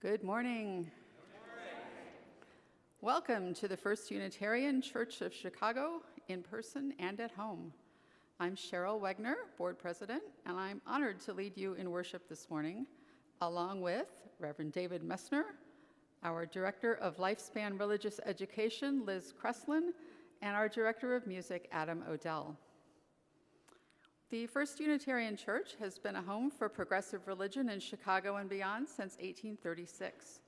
Good morning. Welcome to the First Unitarian Church of Chicago, in person and at home. I'm Cheryl Wegner, Board President, and I'm honored to lead you in worship this morning, along with Reverend David Messner, our Director of Lifespan Religious Education, Liz Kreslin, and our Director of Music, Adam Odell. The First Unitarian Church has been a home for progressive religion in Chicago and beyond since 1836.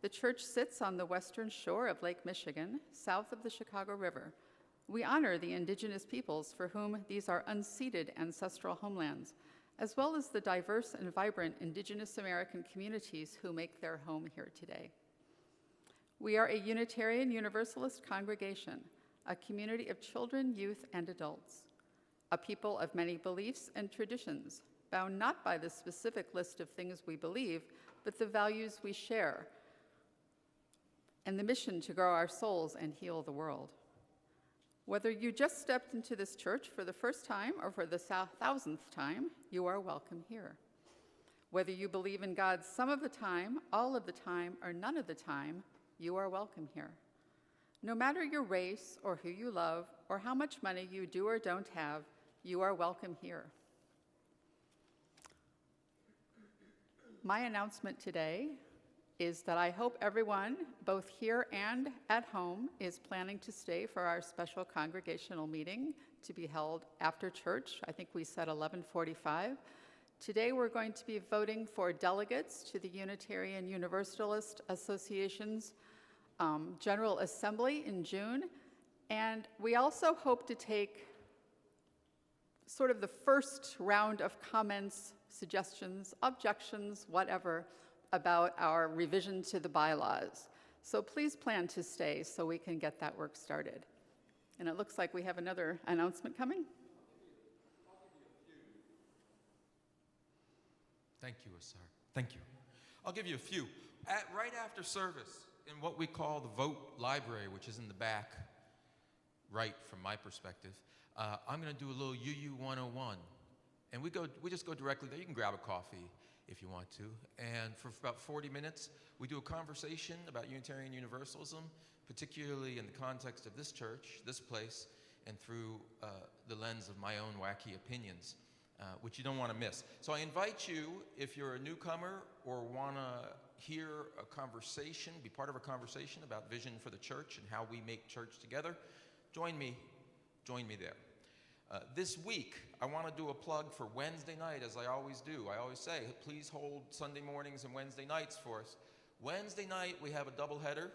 The church sits on the western shore of Lake Michigan, south of the Chicago River. We honor the indigenous peoples for whom these are unceded ancestral homelands, as well as the diverse and vibrant indigenous American communities who make their home here today. We are a Unitarian Universalist congregation, a community of children, youth, and adults. A people of many beliefs and traditions, bound not by the specific list of things we believe, but the values we share, and the mission to grow our souls and heal the world. Whether you just stepped into this church for the first time or for the 1,000th time, you are welcome here. Whether you believe in God some of the time, all of the time, or none of the time, you are welcome here. No matter your race or who you love or how much money you do or don't have, you are welcome here. My announcement today is that I hope everyone, both here and at home, is planning to stay for our special congregational meeting to be held after church. I think we said 11:45. Today we're going to be voting for delegates to the Unitarian Universalist Association's General Assembly in June. And we also hope to take sort of the first round of comments, suggestions, objections, whatever, about our revision to the bylaws. So please plan to stay so we can get that work started. And it looks like we have another announcement coming. Thank you, Asar. Thank you. I'll give you a few. Right after service, in what we call the vote library, which is in the back, right from my perspective, I'm going to do a little UU 101. And we just go directly there. You can grab a coffee if you want to. And for about 40 minutes, we do a conversation about Unitarian Universalism, particularly in the context of this church, this place, and through the lens of my own wacky opinions, which you don't want to miss. So I invite you, if you're a newcomer or want to hear a conversation, be part of a conversation about vision for the church and how we make church together, join me there. This week, I want to do a plug for Wednesday night, as I always do. I always say, please hold Sunday mornings and Wednesday nights for us. Wednesday night, we have a doubleheader.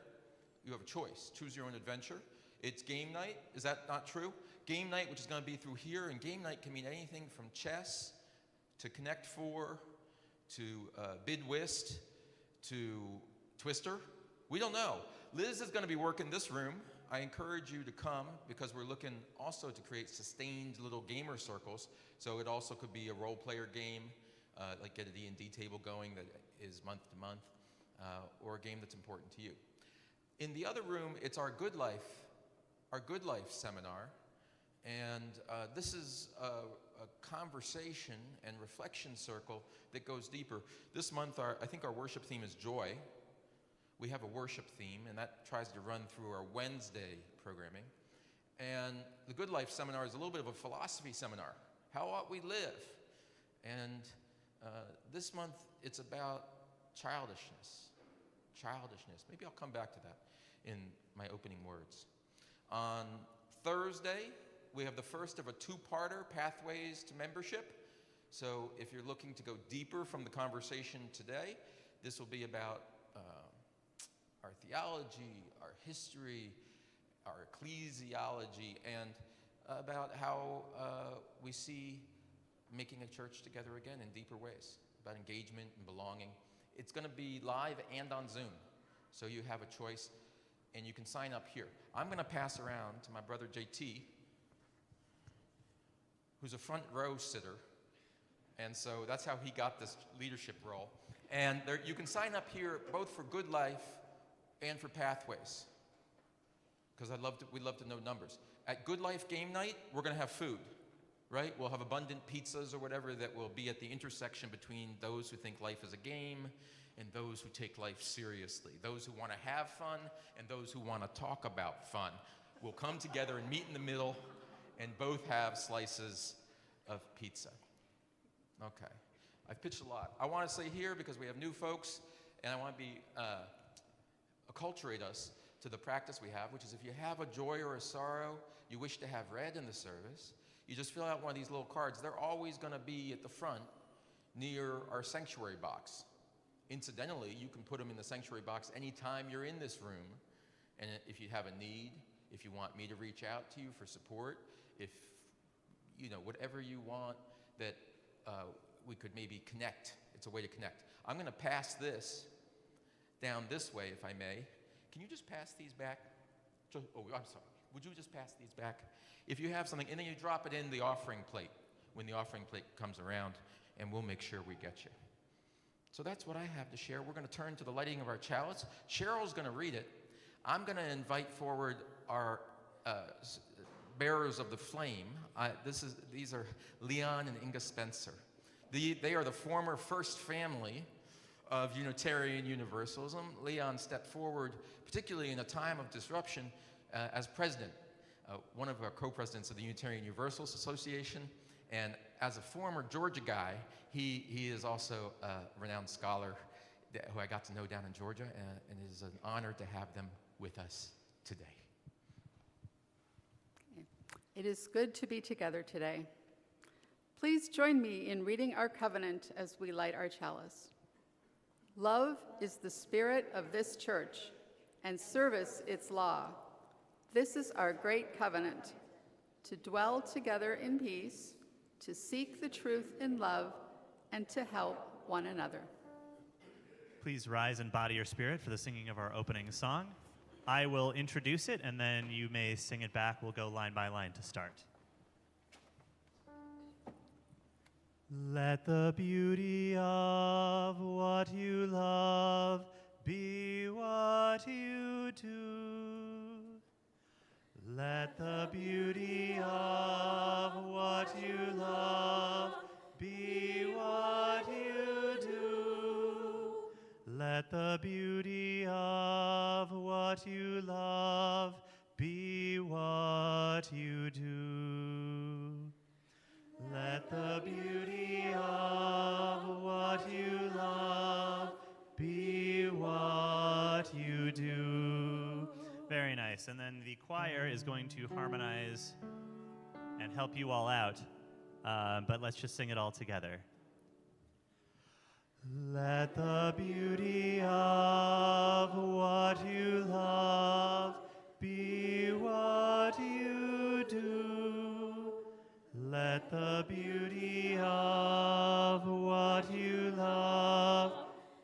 You have a choice. Choose your own adventure. It's game night. Is that not true? Game night, which is going to be through here, and game night can mean anything from chess to Connect Four to Bid Whist to Twister. We don't know. Liz is going to be working this room. I encourage you to come because we're looking also to create sustained little gamer circles. So it also could be a role player game, like get a D&D table going that is month to month, or a game that's important to you. In the other room, it's our Good Life seminar. And this is a conversation and reflection circle that goes deeper. This month, I think our worship theme is joy. We have a worship theme, and that tries to run through our Wednesday programming. And the Good Life seminar is a little bit of a philosophy seminar. How ought we live? And this month, it's about childishness. Maybe I'll come back to that in my opening words. On Thursday, we have the first of a two-parter, Pathways to Membership. So if you're looking to go deeper from the conversation today, this will be about our theology, our history, our ecclesiology, and about how we see making a church together again in deeper ways, about engagement and belonging. It's going to be live and on Zoom, so you have a choice, and you can sign up here. I'm going to pass around to my brother JT, who's a front row sitter, and so that's how he got this leadership role. And you can sign up here both for Good Life and for Pathways, because we'd love to know numbers. At Good Life game night, we're going to have food, right? We'll have abundant pizzas or whatever that will be at the intersection between those who think life is a game and those who take life seriously. Those who want to have fun and those who want to talk about fun will come together and meet in the middle and both have slices of pizza. Okay. I've pitched a lot. I want to say here, because we have new folks, and I want to acculturate us to the practice we have, which is if you have a joy or a sorrow you wish to have read in the service, you just fill out one of these little cards. They're always going to be at the front near our sanctuary box. Incidentally, you can put them in the sanctuary box anytime you're in this room. And if you have a need, if you want me to reach out to you for support, if, whatever you want that we could maybe connect. It's a way to connect. I'm going to pass this down this way, if I may. Can you just pass these back? Oh, I'm sorry. Would you just pass these back? If you have something, and then you drop it in the offering plate when the offering plate comes around, and we'll make sure we get you. So that's what I have to share. We're going to turn to the lighting of our chalice. Cheryl's going to read it. I'm going to invite forward our bearers of the flame. These are Leon and Inga Spencer. They are the former first family of Unitarian Universalism. Leon stepped forward, particularly in a time of disruption, as president, one of our co-presidents of the Unitarian Universalist Association, and as a former Georgia guy, he is also a renowned scholar who I got to know down in Georgia, and it is an honor to have them with us today. It is good to be together today. Please join me in reading our covenant as we light our chalice. Love is the spirit of this church, and service its law. This is our great covenant, to dwell together in peace, to seek the truth in love, and to help one another. Please rise and body your spirit for the singing of our opening song. I will introduce it, and then you may sing it back. We'll go line by line to start. Let the beauty of what you love be what you do. Let the beauty of what you love be what you do. Let the beauty of what you love be what you do. Let the beauty of what you love be what you do. Very nice. And then the choir is going to harmonize and help you all out. But let's just sing it all together. Let the beauty of what you love be what you do. Let the beauty of what you love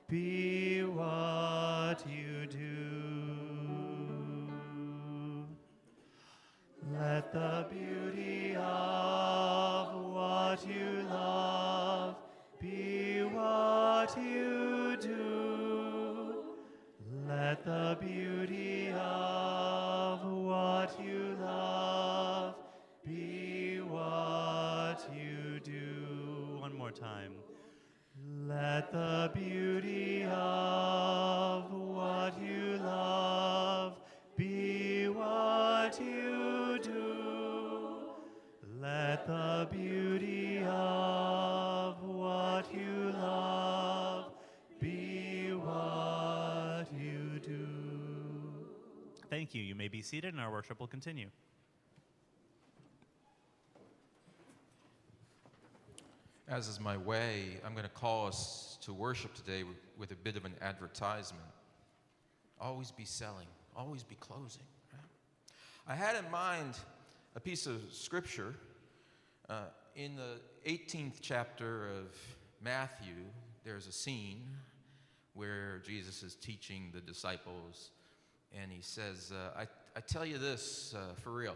be what you do. Let the beauty of what you love be what you do. Let the beauty of what you love be what you do. One more time. Let the beauty of what you love be what you do. Let the beauty of what you love be what you do. Thank you. You may be seated and our worship will continue. As is my way, I'm going to call us to worship today with a bit of an advertisement. Always be selling, always be closing. I had in mind a piece of scripture in the 18th chapter of Matthew. There's a scene where Jesus is teaching the disciples, and he says, I tell you this for real.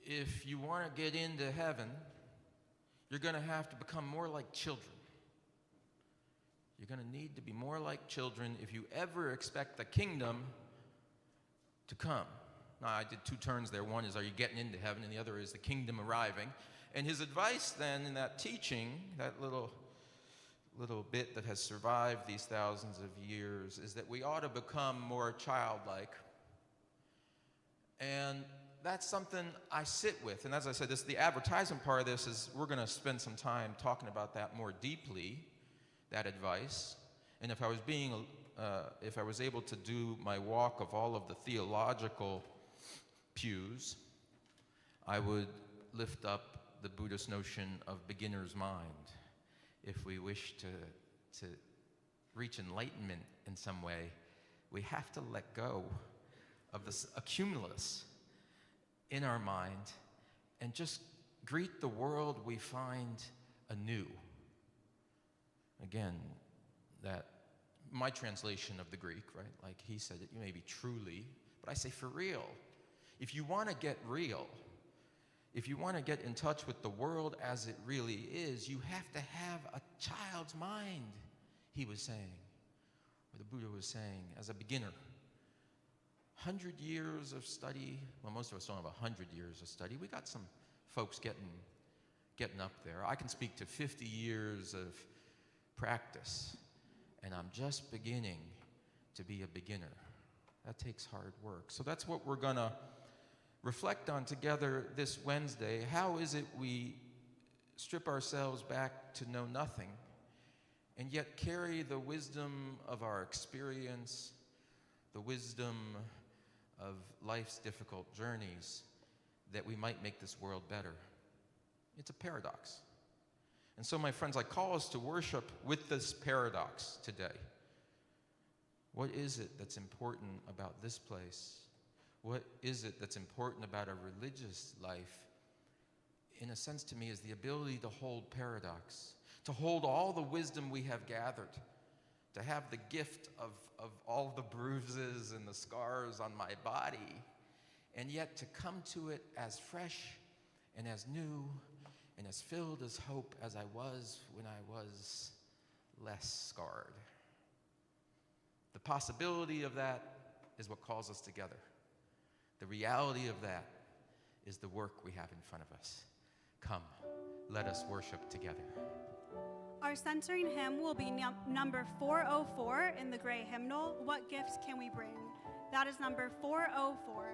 If you want to get into heaven, you're going to have to become more like children. You're going to need to be more like children if you ever expect the kingdom to come. Now, I did two turns there. One is, are you getting into heaven? And the other is the kingdom arriving. And his advice then in that teaching, that little little bit that has survived these thousands of years is that we ought to become more childlike. And that's something I sit with. And as I said, the advertisement part of this is we're going to spend some time talking about that more deeply, that advice. And if I was able to do my walk of all of the theological pews, I would lift up the Buddhist notion of beginner's mind. If we wish to reach enlightenment in some way, we have to let go of this accumulus in our mind and just greet the world we find anew. Again, that my translation of the Greek, right? Like he said it, you may be truly, but I say for real. If you want to get real, if you want to get in touch with the world as it really is, you have to have a child's mind, he was saying, or the Buddha was saying, as a beginner. 100 years of study, well, most of us don't have 100 years of study. We got some folks getting up there. I can speak to 50 years of practice, and I'm just beginning to be a beginner. That takes hard work. So that's what we're going to reflect on together this Wednesday. How is it we strip ourselves back to know nothing and yet carry the wisdom of our experience, the wisdom of life's difficult journeys, that we might make this world better? It's a paradox. And so, my friends, I call us to worship with this paradox today. What is it that's important about this place? What is it that's important about a religious life? In a sense, to me, is the ability to hold paradox, to hold all the wisdom we have gathered, to have the gift of all the bruises and the scars on my body, and yet to come to it as fresh and as new and as filled as hope as I was when I was less scarred. The possibility of that is what calls us together. The reality of that is the work we have in front of us. Come, let us worship together. Our centering hymn will be number 404 in the gray hymnal, What Gifts Can We Bring? That is number 404.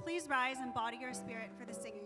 Please rise and body your spirit for the singing.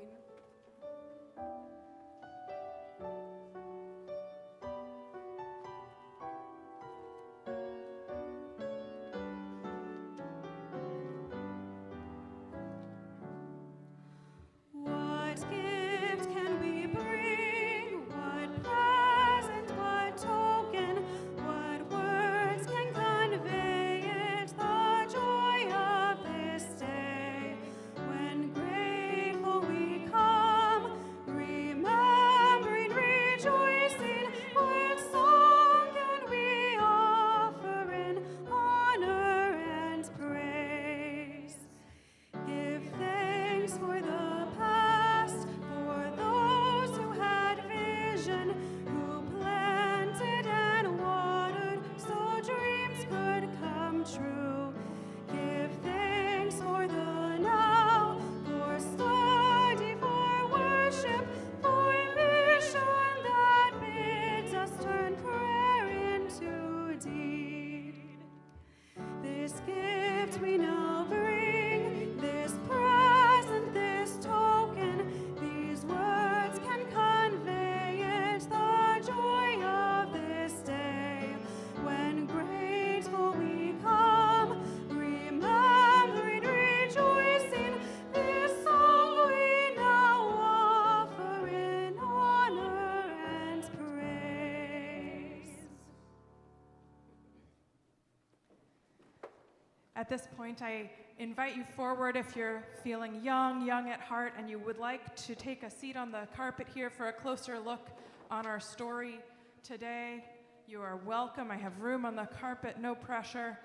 At this point, I invite you forward if you're feeling young at heart, and you would like to take a seat on the carpet here for a closer look on our story today. You are welcome. I have room on the carpet, no pressure.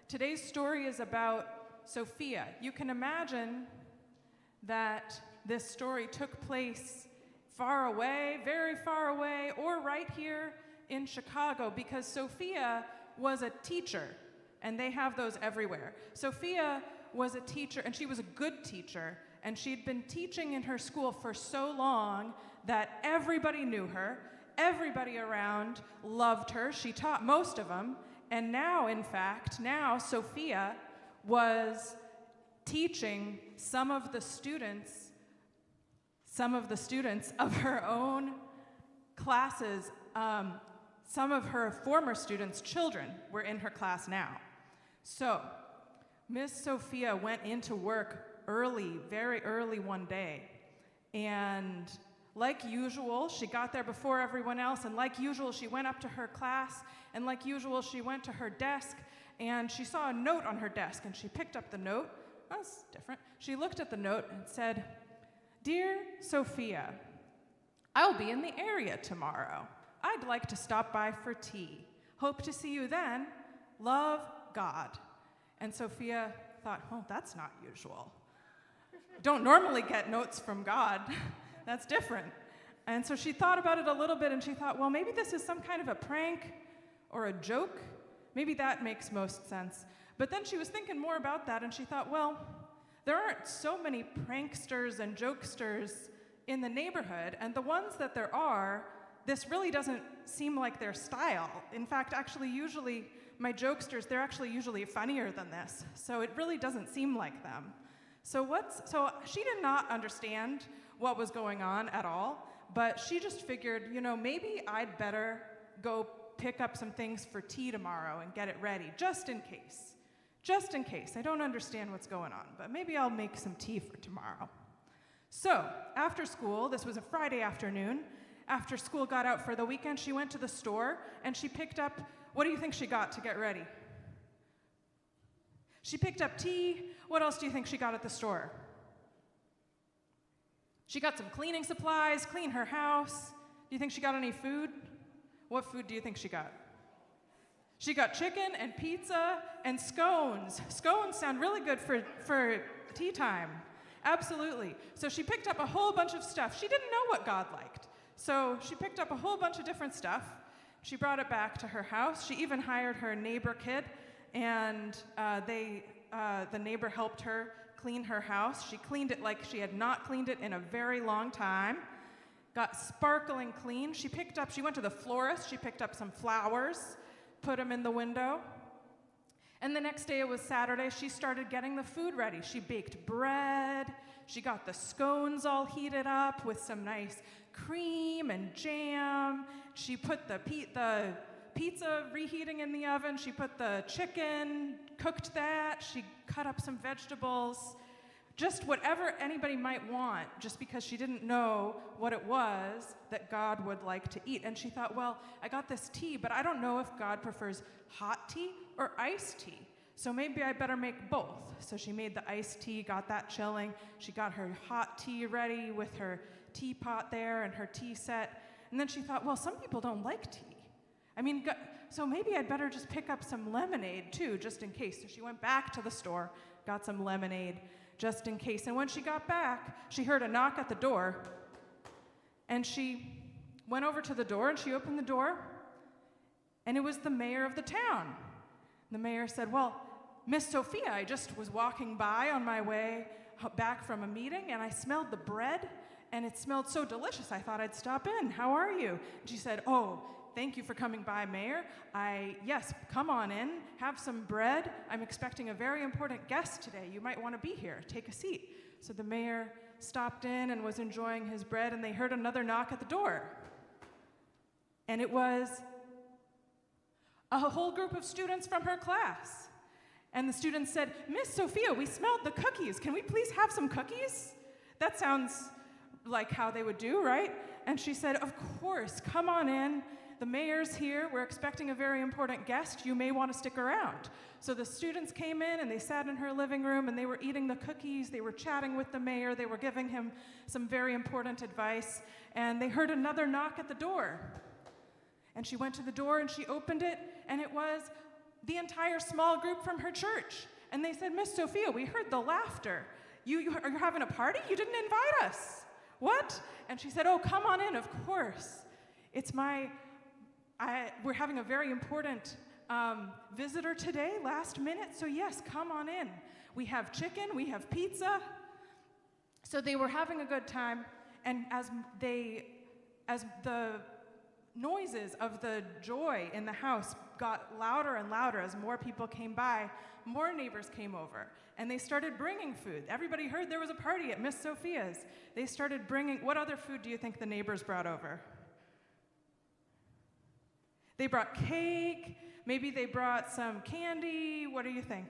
Today's story is about Sophia. You can imagine that this story took place far away, very far away, or right here in Chicago, because Sophia was a teacher. And they have those everywhere. Sophia was a teacher, and she was a good teacher, and she'd been teaching in her school for so long that everybody knew her, Everybody around loved her. She taught most of them. And now, in fact, Sophia was teaching some of the students of her own classes. Some of her former students' children were in her class now. So Miss Sophia went into work early, very early one day, and like usual, she got there before everyone else, and like usual, she went up to her class, and like usual, she went to her desk, and she saw a note on her desk, and she picked up the note. That's different. She looked at the note and said, "Dear Sophia, I'll be in the area tomorrow. I'd like to stop by for tea. Hope to see you then. Love, God." And Sophia thought, oh, that's not usual. Don't normally get notes from God. That's different. And so she thought about it a little bit, and she thought, well, maybe this is some kind of a prank or a joke. Maybe that makes most sense. But then she was thinking more about that, and she thought, well, there aren't so many pranksters and jokesters in the neighborhood, and the ones that there are, this really doesn't seem like their style. In fact, actually, usually, my jokesters, they're actually usually funnier than this, so it really doesn't seem like them. So she did not understand what was going on at all, but she just figured, maybe I'd better go pick up some things for tea tomorrow and get it ready, just in case. Just in case. I don't understand what's going on, but maybe I'll make some tea for tomorrow. So, after school, this was a Friday afternoon, after school got out for the weekend, she went to the store and she picked up, what do you think she got to get ready? She picked up tea. What else do you think she got at the store? She got some cleaning supplies, clean her house. Do you think she got any food? What food do you think she got? She got chicken and pizza and scones. Scones sound really good for tea time. Absolutely. So she picked up a whole bunch of stuff. She didn't know what God liked. So she picked up a whole bunch of different stuff. She brought it back to her house. She even hired her neighbor kid, and the neighbor helped her clean her house. She cleaned it like she had not cleaned it in a very long time. Got sparkling clean. She went to the florist. She picked up some flowers, put them in the window. And the next day, it was Saturday, she started getting the food ready. She baked bread. She got the scones all heated up with some nice cream and jam. She put the pizza reheating in the oven. She put the chicken, cooked that. She cut up some vegetables. Just whatever anybody might want, just because she didn't know what it was that God would like to eat. And she thought, well, I got this tea, but I don't know if God prefers hot tea or iced tea. So maybe I better make both. So she made the iced tea, got that chilling. She got her hot tea ready with her teapot there and her tea set. And then she thought, well, some people don't like tea. So maybe I'd better just pick up some lemonade too, just in case. So she went back to the store, got some lemonade, just in case. And when she got back, she heard a knock at the door, and she went over to the door, and she opened the door, and it was the mayor of the town. The mayor said, well, Miss Sophia, I just was walking by on my way back from a meeting, and I smelled the bread, and it smelled so delicious, I thought I'd stop in. How are you? And she said, oh, thank you for coming by, Mayor. Yes, come on in, have some bread. I'm expecting a very important guest today. You might want to be here. Take a seat. So the mayor stopped in and was enjoying his bread, and they heard another knock at the door. And it was a whole group of students from her class. And the students said, Miss Sophia, we smelled the cookies. Can we please have some cookies? That sounds like how they would do, right? And she said, of course, come on in. The mayor's here. We're expecting a very important guest. You may want to stick around. So the students came in, and they sat in her living room, and they were eating the cookies. They were chatting with the mayor. They were giving him some very important advice. And they heard another knock at the door. And she went to the door, and she opened it, and it was the entire small group from her church. And they said, Miss Sophia, we heard the laughter. You're having a party? You didn't invite us. What? And she said, oh, come on in, of course. We're having a very important visitor today, last minute, so yes, come on in. We have chicken, we have pizza. So they were having a good time, and as the noises of the joy in the house got louder and louder as more people came by. More neighbors came over, and they started bringing food. Everybody heard there was a party at Miss Sophia's. They started bringing, what other food do you think the neighbors brought over? They brought cake, maybe they brought some candy. What do you think?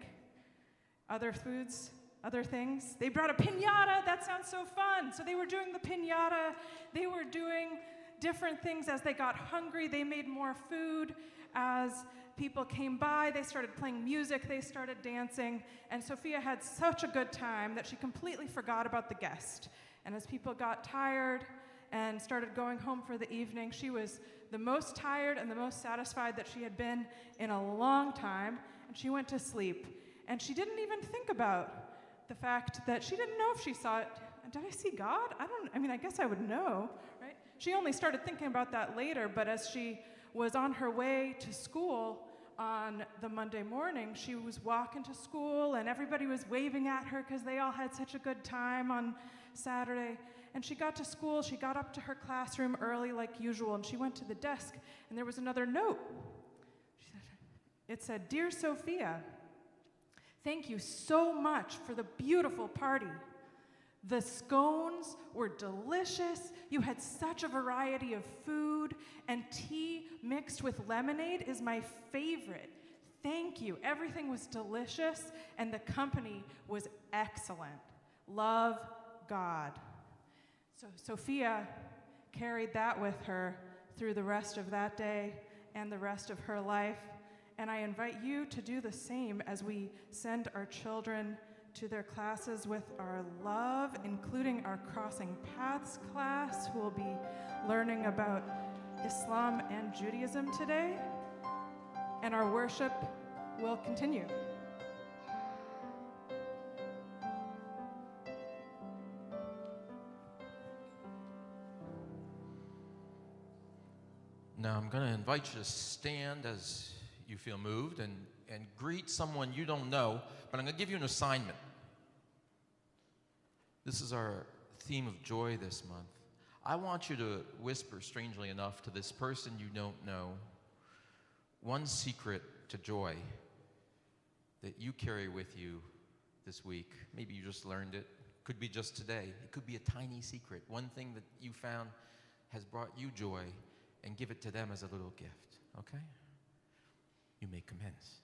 Other foods? Other things? They brought a piñata. That sounds so fun. So they were doing the piñata. They were doing different things as they got hungry. They made more food. As people came by, they started playing music. They started dancing. And Sophia had such a good time that she completely forgot about the guest. And as people got tired and started going home for the evening, she was the most tired and the most satisfied that she had been in a long time. And she went to sleep. And she didn't even think about the fact that she didn't know if she saw it. Did I see God? I guess I would know, right? She only started thinking about that later, but as she was on her way to school on the Monday morning, she was walking to school and everybody was waving at her because they all had such a good time on Saturday. And she got to school, she got up to her classroom early like usual, and she went to the desk and there was another note. It said, "Dear Sophia, thank you so much for the beautiful party. The scones were delicious. You had such a variety of food, and tea mixed with lemonade is my favorite. Thank you. Everything was delicious, and the company was excellent. Love, God." So Sophia carried that with her through the rest of that day and the rest of her life. And I invite you to do the same as we send our children to their classes with our love, including our Crossing Paths class, who will be learning about Islam and Judaism today. And our worship will continue. Now I'm going to invite you to stand as you feel moved and greet someone you don't know, but I'm going to give you an assignment. This is our theme of joy this month. I want you to whisper, strangely enough, to this person you don't know, one secret to joy that you carry with you this week. Maybe you just learned it. Could be just today. It could be a tiny secret, one thing that you found has brought you joy, and give it to them as a little gift, okay? You may commence.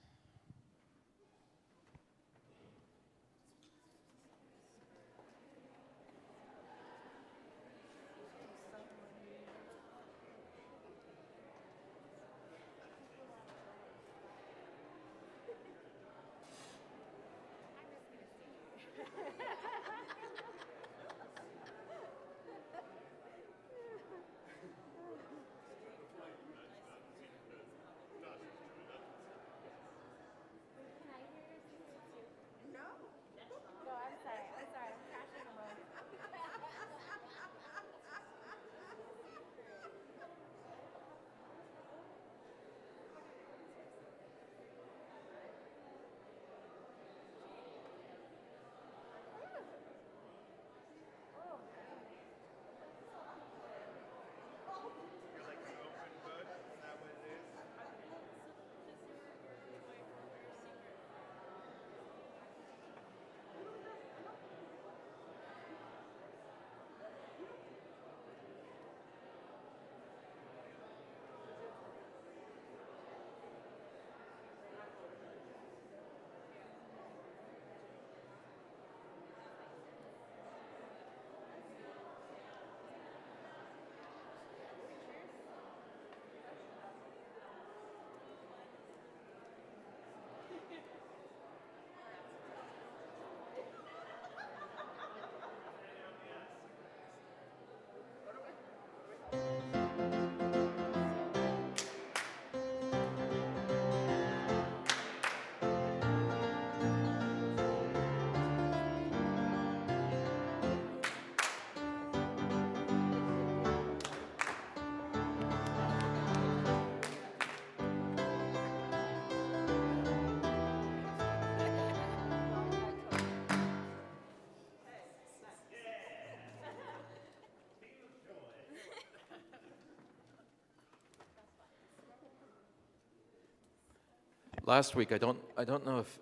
Last week, I don't know if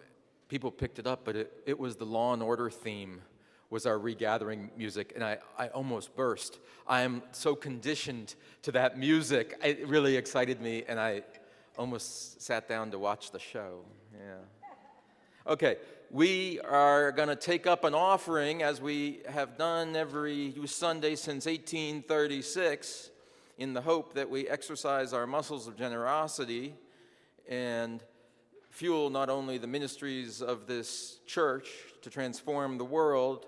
people picked it up, but it was the Law and Order theme was our regathering music, and I almost burst. I am so conditioned to that music. It really excited me, and I almost sat down to watch the show. Yeah. Okay, we are going to take up an offering, as we have done every Sunday since 1836, in the hope that we exercise our muscles of generosity and fuel not only the ministries of this church to transform the world,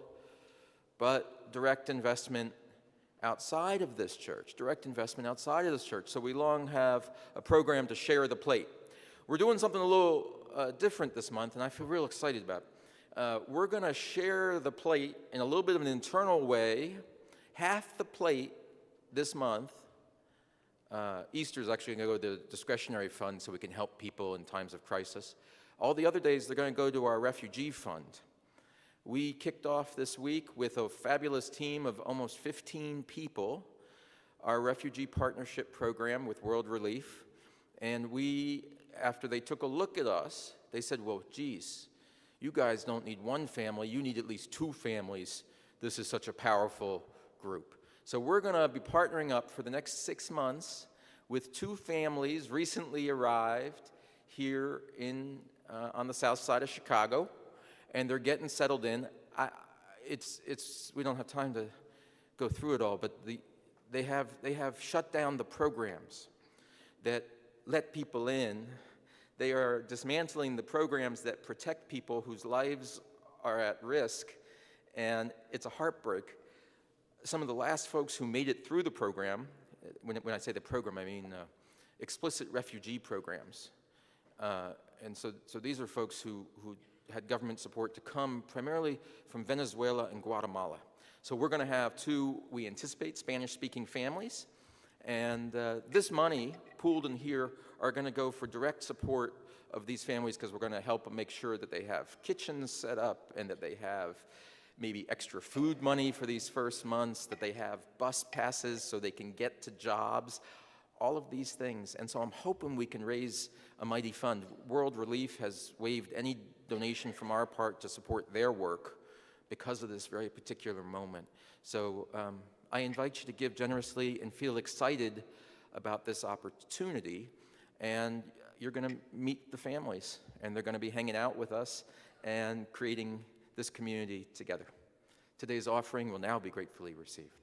but direct investment outside of this church, So we long have a program to share the plate. We're doing something a little different this month, and I feel real excited about it. We're going to share the plate in a little bit of an internal way. Half the plate this month, Easter is actually going to go to the discretionary fund so we can help people in times of crisis. All the other days, they're going to go to our refugee fund. We kicked off this week with a fabulous team of almost 15 people, our refugee partnership program with World Relief. And after they took a look at us, they said, well, geez, you guys don't need one family, you need at least 2 families. This is such a powerful group. So we're going to be partnering up for the next 6 months with 2 families recently arrived here on the south side of Chicago, and they're getting settled in. We don't have time to go through it all, but they have shut down the programs that let people in. They are dismantling the programs that protect people whose lives are at risk, and it's a heartbreak. Some of the last folks who made it through the program, when I say the program, I mean explicit refugee programs. And so these are folks who had government support to come primarily from Venezuela and Guatemala. So we're going to have 2, we anticipate, Spanish-speaking families. And this money pooled in here are going to go for direct support of these families, because we're going to help them make sure that they have kitchens set up and that they have maybe extra food money for these first months, that they have bus passes so they can get to jobs, all of these things. And so I'm hoping we can raise a mighty fund. World Relief has waived any donation from our part to support their work because of this very particular moment. So I invite you to give generously and feel excited about this opportunity. And you're going to meet the families, and they're going to be hanging out with us and creating this community together. Today's offering will now be gratefully received.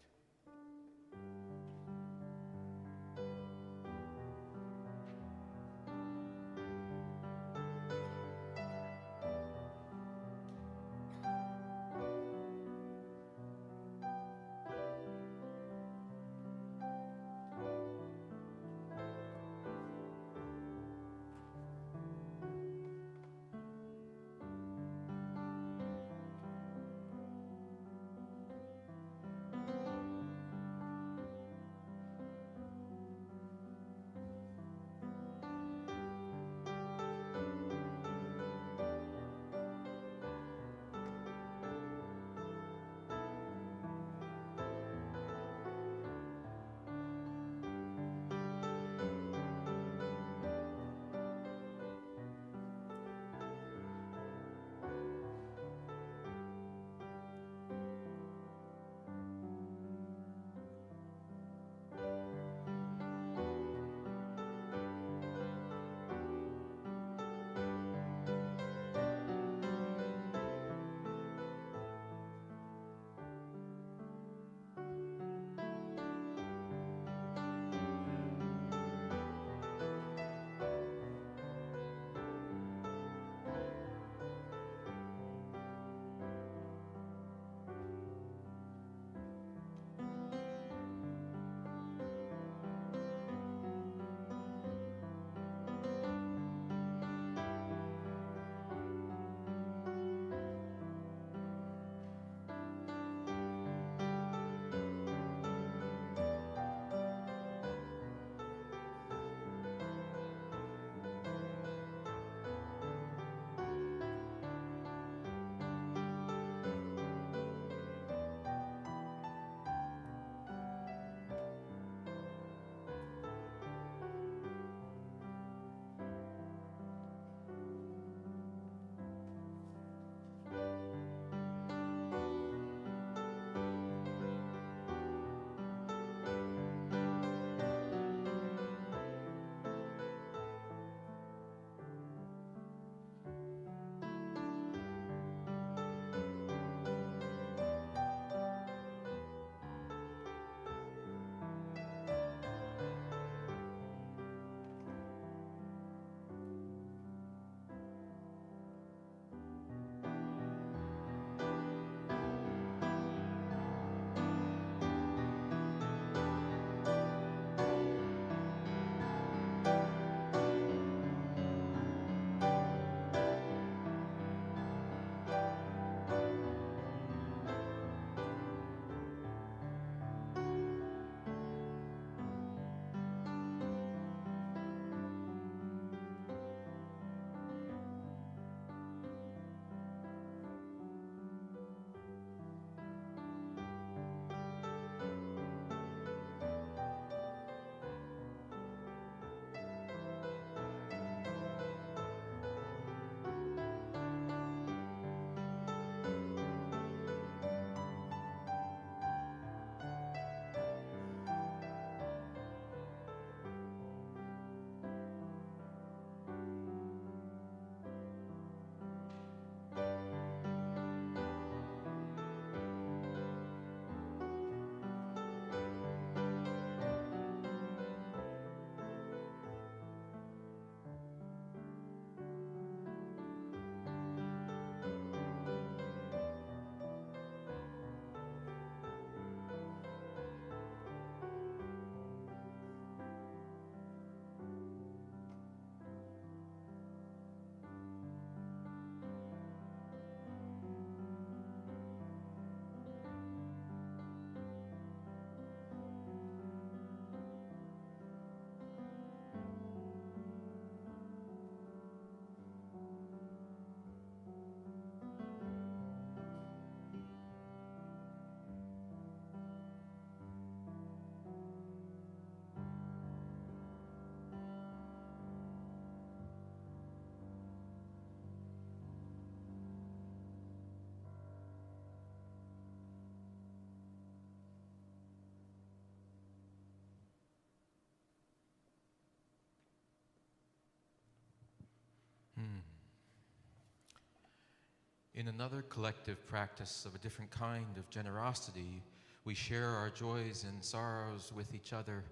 In another collective practice of a different kind of generosity, we share our joys and sorrows with each other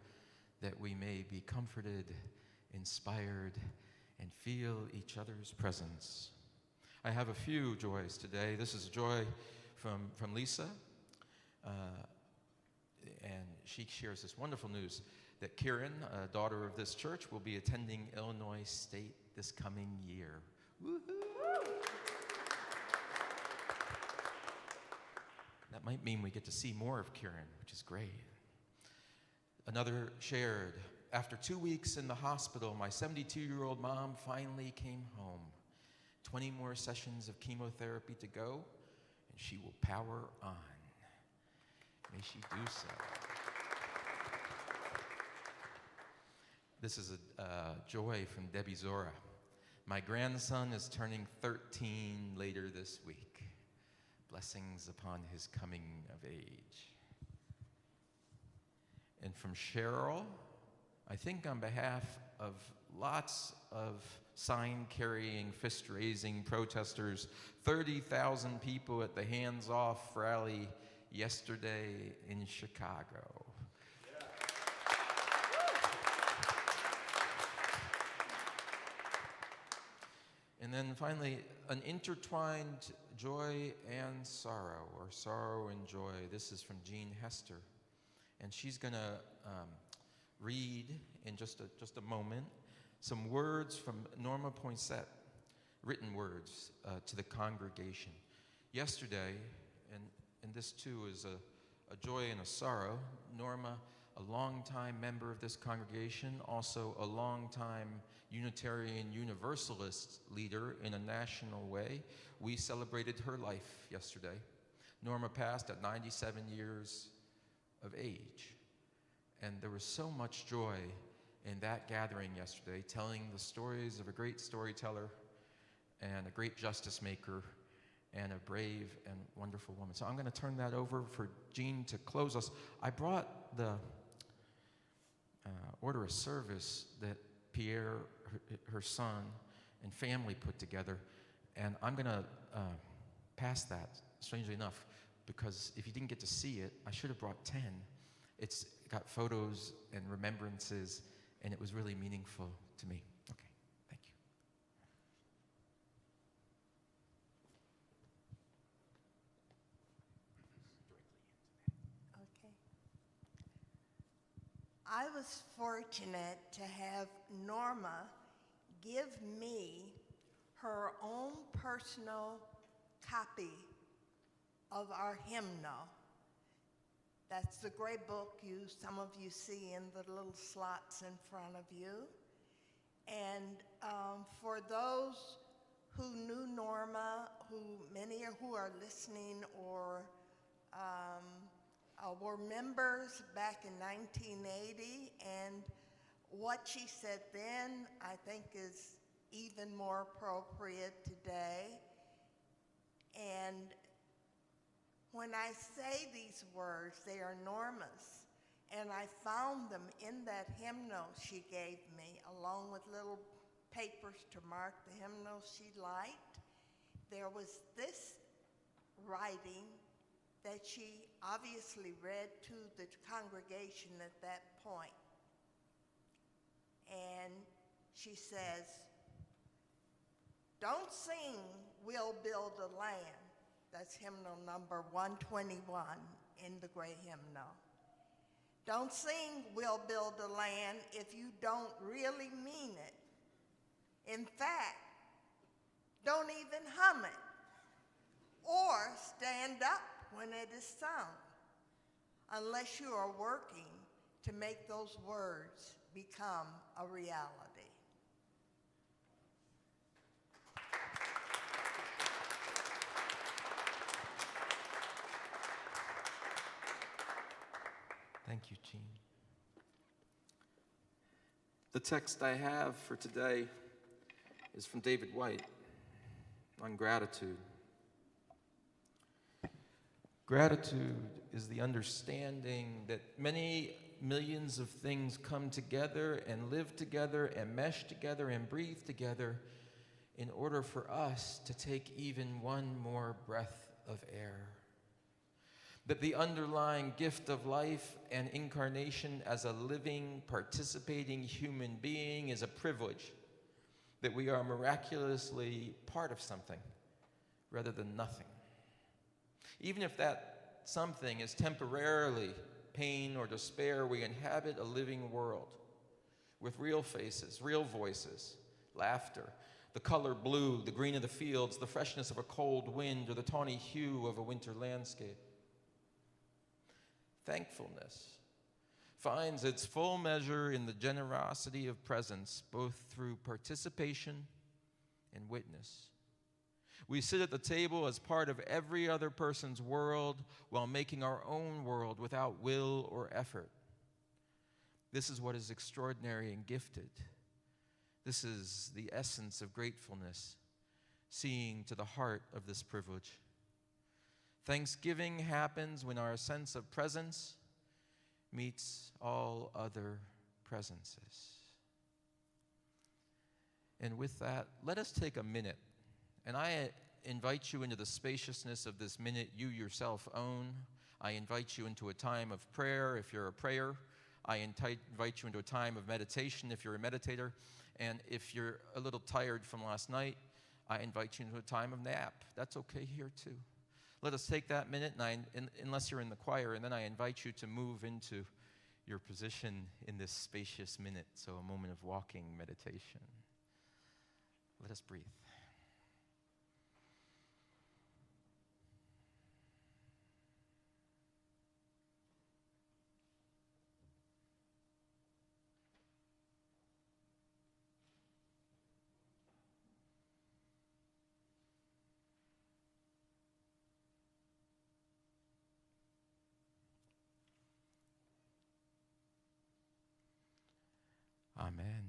that we may be comforted, inspired, and feel each other's presence. I have a few joys today. This is a joy from Lisa, and she shares this wonderful news that Kieran, a daughter of this church, will be attending Illinois State this coming year. Woohoo! That might mean we get to see more of Kieran, which is great. Another shared, after 2 weeks in the hospital, my 72-year-old mom finally came home. 20 more sessions of chemotherapy to go, and she will power on. May she do so. This is a joy from Debbie Zora. My grandson is turning 13 later this week. Blessings upon his coming of age. And from Cheryl, I think on behalf of lots of sign-carrying, fist-raising protesters, 30,000 people at the Hands Off rally yesterday in Chicago. And then finally, an intertwined joy and sorrow, or sorrow and joy. This is from Jean Hester. And she's going to read in just a moment some words from Norma Poinsett, written words to the congregation. Yesterday, and this too is a joy and a sorrow, Norma, a longtime member of this congregation, also a longtime Unitarian Universalist leader in a national way. We celebrated her life yesterday. Norma passed at 97 years of age. And there was so much joy in that gathering yesterday, telling the stories of a great storyteller and a great justice maker and a brave and wonderful woman. So I'm going to turn that over for Jean to close us. I brought the order of service that Pierre, her son, and family put together, and I'm going to pass that, strangely enough, because if you didn't get to see it, I should have brought 10. It's got photos and remembrances, and it was really meaningful to me. Okay, thank you. Okay. I was fortunate to have Norma give me her own personal copy of our hymnal. That's the gray book some of you see in the little slots in front of you. And for those who knew Norma, many who are listening or were members back in 1980, and what she said then I think is even more appropriate today. And when I say these words, they are Norma's, and I found them in that hymnal she gave me, along with little papers to mark the hymnal she liked. There was this writing that she obviously read to the congregation at that point. And she says, "Don't sing, we'll build a land." That's hymnal number 121 in the gray hymnal. Don't sing, "We'll build a land," if you don't really mean it. In fact, don't even hum it or stand up when it is sung, unless you are working to make those words become a reality. Thank you, Jean. The text I have for today is from David White on gratitude. Gratitude is the understanding that many millions of things come together and live together and mesh together and breathe together in order for us to take even one more breath of air. That the underlying gift of life and incarnation as a living, participating human being is a privilege, that we are miraculously part of something rather than nothing. Even if that something is temporarily pain or despair, we inhabit a living world with real faces, real voices, laughter, the color blue, the green of the fields, the freshness of a cold wind, or the tawny hue of a winter landscape. Thankfulness finds its full measure in the generosity of presence, both through participation and witness. We sit at the table as part of every other person's world while making our own world without will or effort. This is what is extraordinary and gifted. This is the essence of gratefulness, seeing to the heart of this privilege. Thanksgiving happens when our sense of presence meets all other presences. And with that, let us take a minute. And I invite you into the spaciousness of this minute you yourself own. I invite you into a time of prayer if you're a prayer. I invite you into a time of meditation if you're a meditator. And if you're a little tired from last night, I invite you into a time of nap. That's okay here too. Let us take that minute, and unless you're in the choir, and then I invite you to move into your position in this spacious minute, so a moment of walking meditation. Let us breathe. Amen.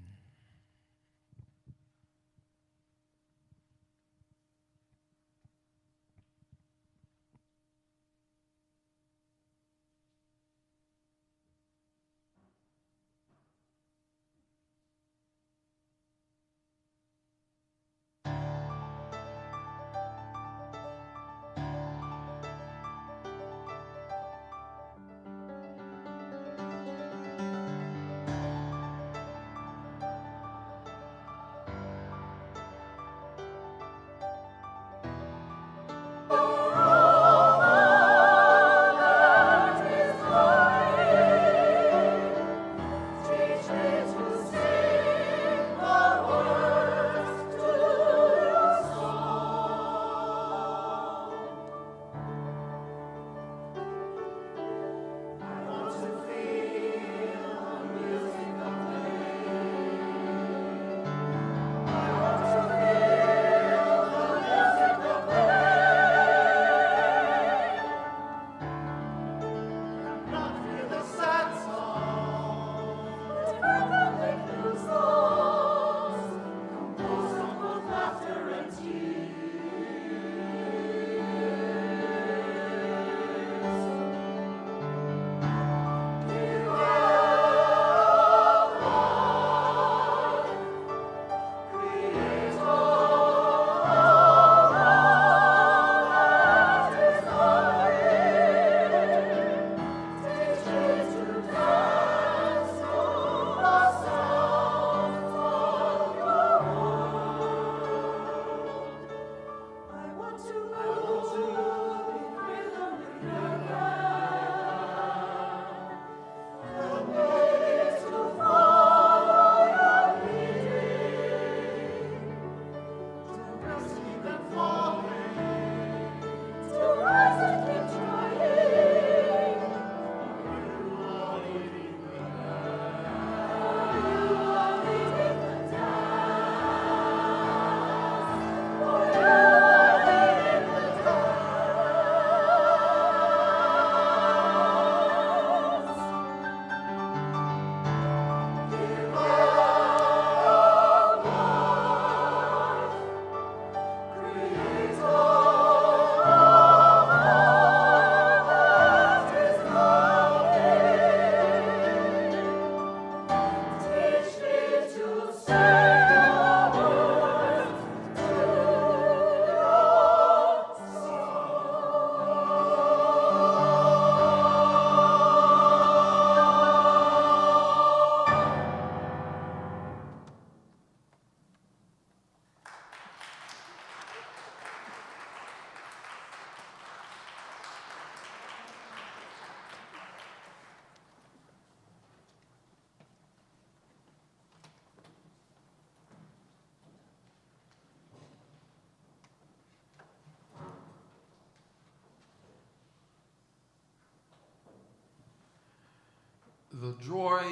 The joy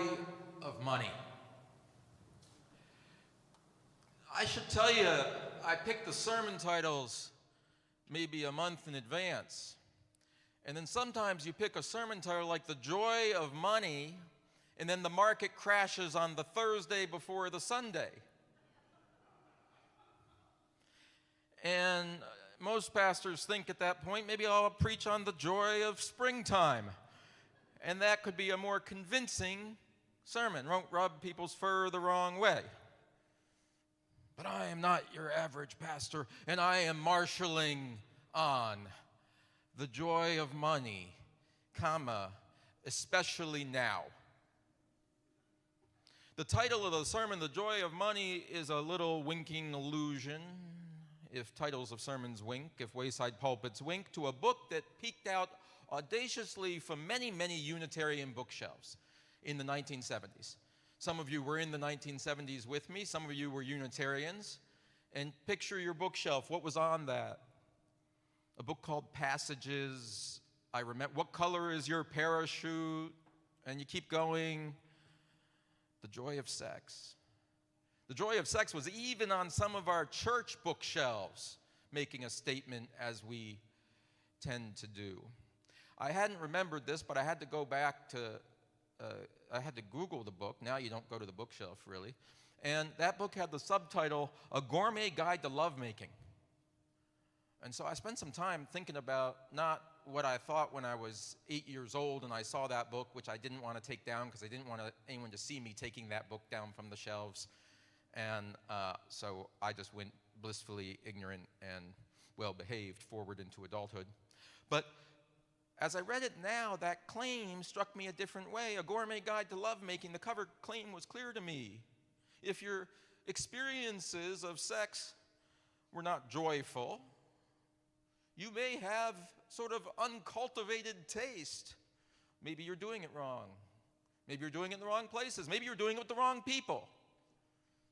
of money. I should tell you, I picked the sermon titles maybe a month in advance. And then sometimes you pick a sermon title like The Joy of Money, and then the market crashes on the Thursday before the Sunday. And most pastors think at that point, maybe I'll preach on the joy of springtime. And that could be a more convincing sermon, won't rub people's fur the wrong way. But I am not your average pastor, and I am marshaling on the joy of money, comma, especially now. The title of the sermon, The Joy of Money, is a little winking allusion, if titles of sermons wink, if wayside pulpits wink, to a book that peeked out audaciously from many, many Unitarian bookshelves in the 1970s. Some of you were in the 1970s with me. Some of you were Unitarians. And picture your bookshelf. What was on that? A book called Passages. I remember, What Color is Your Parachute? And you keep going. The Joy of Sex. The Joy of Sex was even on some of our church bookshelves, making a statement as we tend to do. I hadn't remembered this, but I had to go back to, I had to Google the book. Now you don't go to the bookshelf, really. And that book had the subtitle, A Gourmet Guide to Lovemaking. And so I spent some time thinking about not what I thought when I was 8 years old and I saw that book, which I didn't want to take down because I didn't want anyone to see me taking that book down from the shelves. And so I just went blissfully ignorant and well-behaved forward into adulthood. But as I read it now, that claim struck me a different way. A Gourmet Guide to Lovemaking, the cover claim was clear to me. If your experiences of sex were not joyful, you may have sort of uncultivated taste. Maybe you're doing it wrong. Maybe you're doing it in the wrong places. Maybe you're doing it with the wrong people.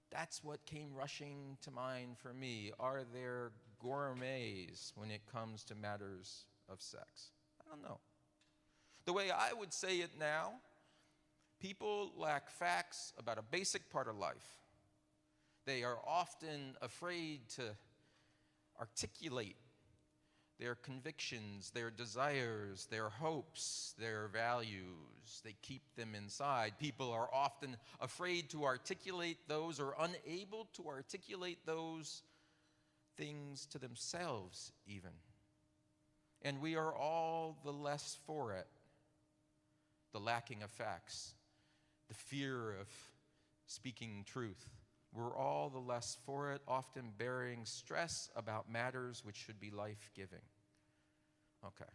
That's what came rushing to mind for me. Are there gourmets when it comes to matters of sex? I don't know. The way I would say it now, people lack facts about a basic part of life. They are often afraid to articulate their convictions, their desires, their hopes, their values. They keep them inside. People are often afraid to articulate those or unable to articulate those things to themselves even. And we are all the less for it. The lacking of facts, the fear of speaking truth. We're all the less for it, often bearing stress about matters which should be life-giving. Okay.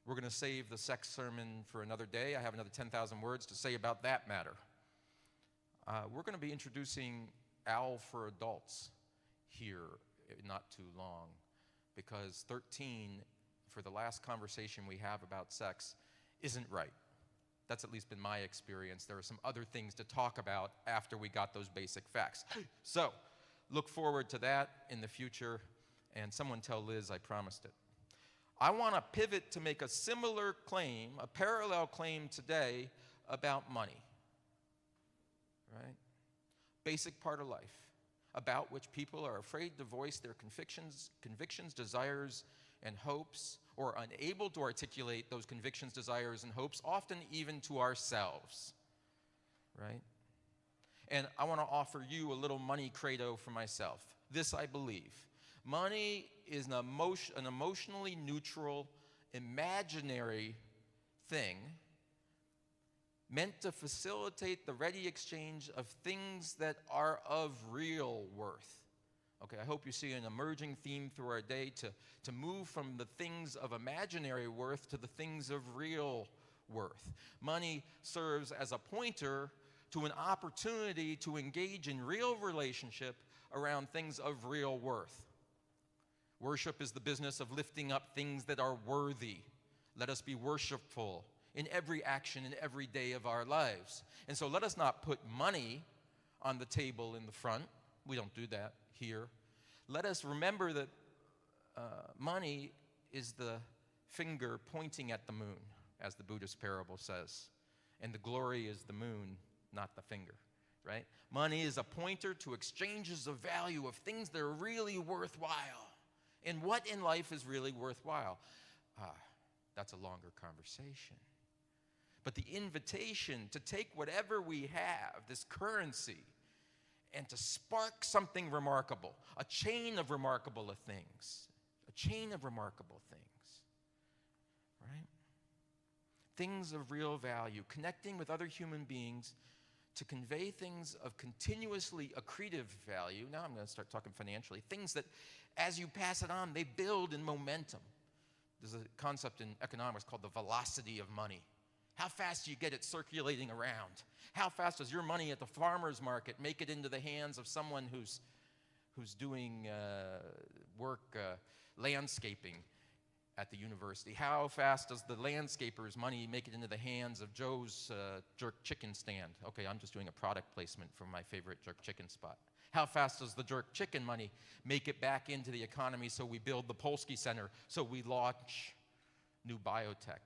We're going to save the sex sermon for another day. I have another 10,000 words to say about that matter. We're going to be introducing Al for Adults here not too long, because 13, for the last conversation we have about sex, isn't right. That's at least been my experience. There are some other things to talk about after we got those basic facts. So, look forward to that in the future, and someone tell Liz I promised it. I want to pivot to make a similar claim, a parallel claim today about money. Right? Basic part of life, about which people are afraid to voice their convictions, desires, and hopes, or unable to articulate those convictions, desires, and hopes, often even to ourselves, right? And I want to offer you a little money credo for myself. This I believe. Money is an emotionally neutral, imaginary thing meant to facilitate the ready exchange of things that are of real worth. Okay, I hope you see an emerging theme through our day to move from the things of imaginary worth to the things of real worth. Money serves as a pointer to an opportunity to engage in real relationship around things of real worth. Worship is the business of lifting up things that are worthy. Let us be worshipful in every action in every day of our lives. And so let us not put money on the table in the front. We don't do that here. Let us remember that money is the finger pointing at the moon, as the Buddhist parable says. and the glory is the moon, not the finger, right? Money is a pointer to exchanges of value of things that are really worthwhile. And what in life is really worthwhile? That's a longer conversation. But the invitation to take whatever we have, this currency, and to spark something remarkable, a chain of remarkable things, a chain of remarkable things, right? Things of real value, connecting with other human beings to convey things of continuously accretive value. Now I'm going to start talking financially. Things that, as you pass it on, they build in momentum. There's a concept in economics called the velocity of money. How fast do you get it circulating around? How fast does your money at the farmer's market make it into the hands of someone who's doing work landscaping at the university? How fast does the landscaper's money make it into the hands of Joe's jerk chicken stand? Okay, I'm just doing a product placement for my favorite jerk chicken spot. How fast does the jerk chicken money make it back into the economy so we build the Polsky Center, so we launch new biotech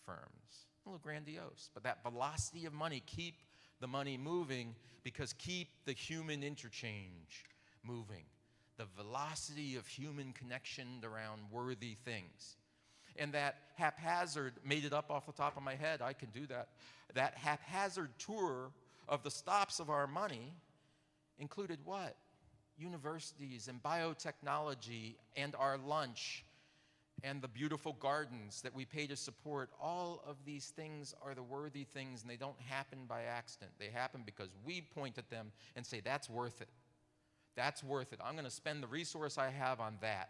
firms? A little grandiose, but that velocity of money, keep the money moving, because keep the human interchange moving. The velocity of human connection around worthy things. And that haphazard, made it up off the top of my head, I can do that. That haphazard tour of the stops of our money included what? Universities and biotechnology and our lunch and the beautiful gardens that we pay to support. All of these things are the worthy things, and they don't happen by accident. They happen because we point at them and say, that's worth it. That's worth it. I'm going to spend the resource I have on that.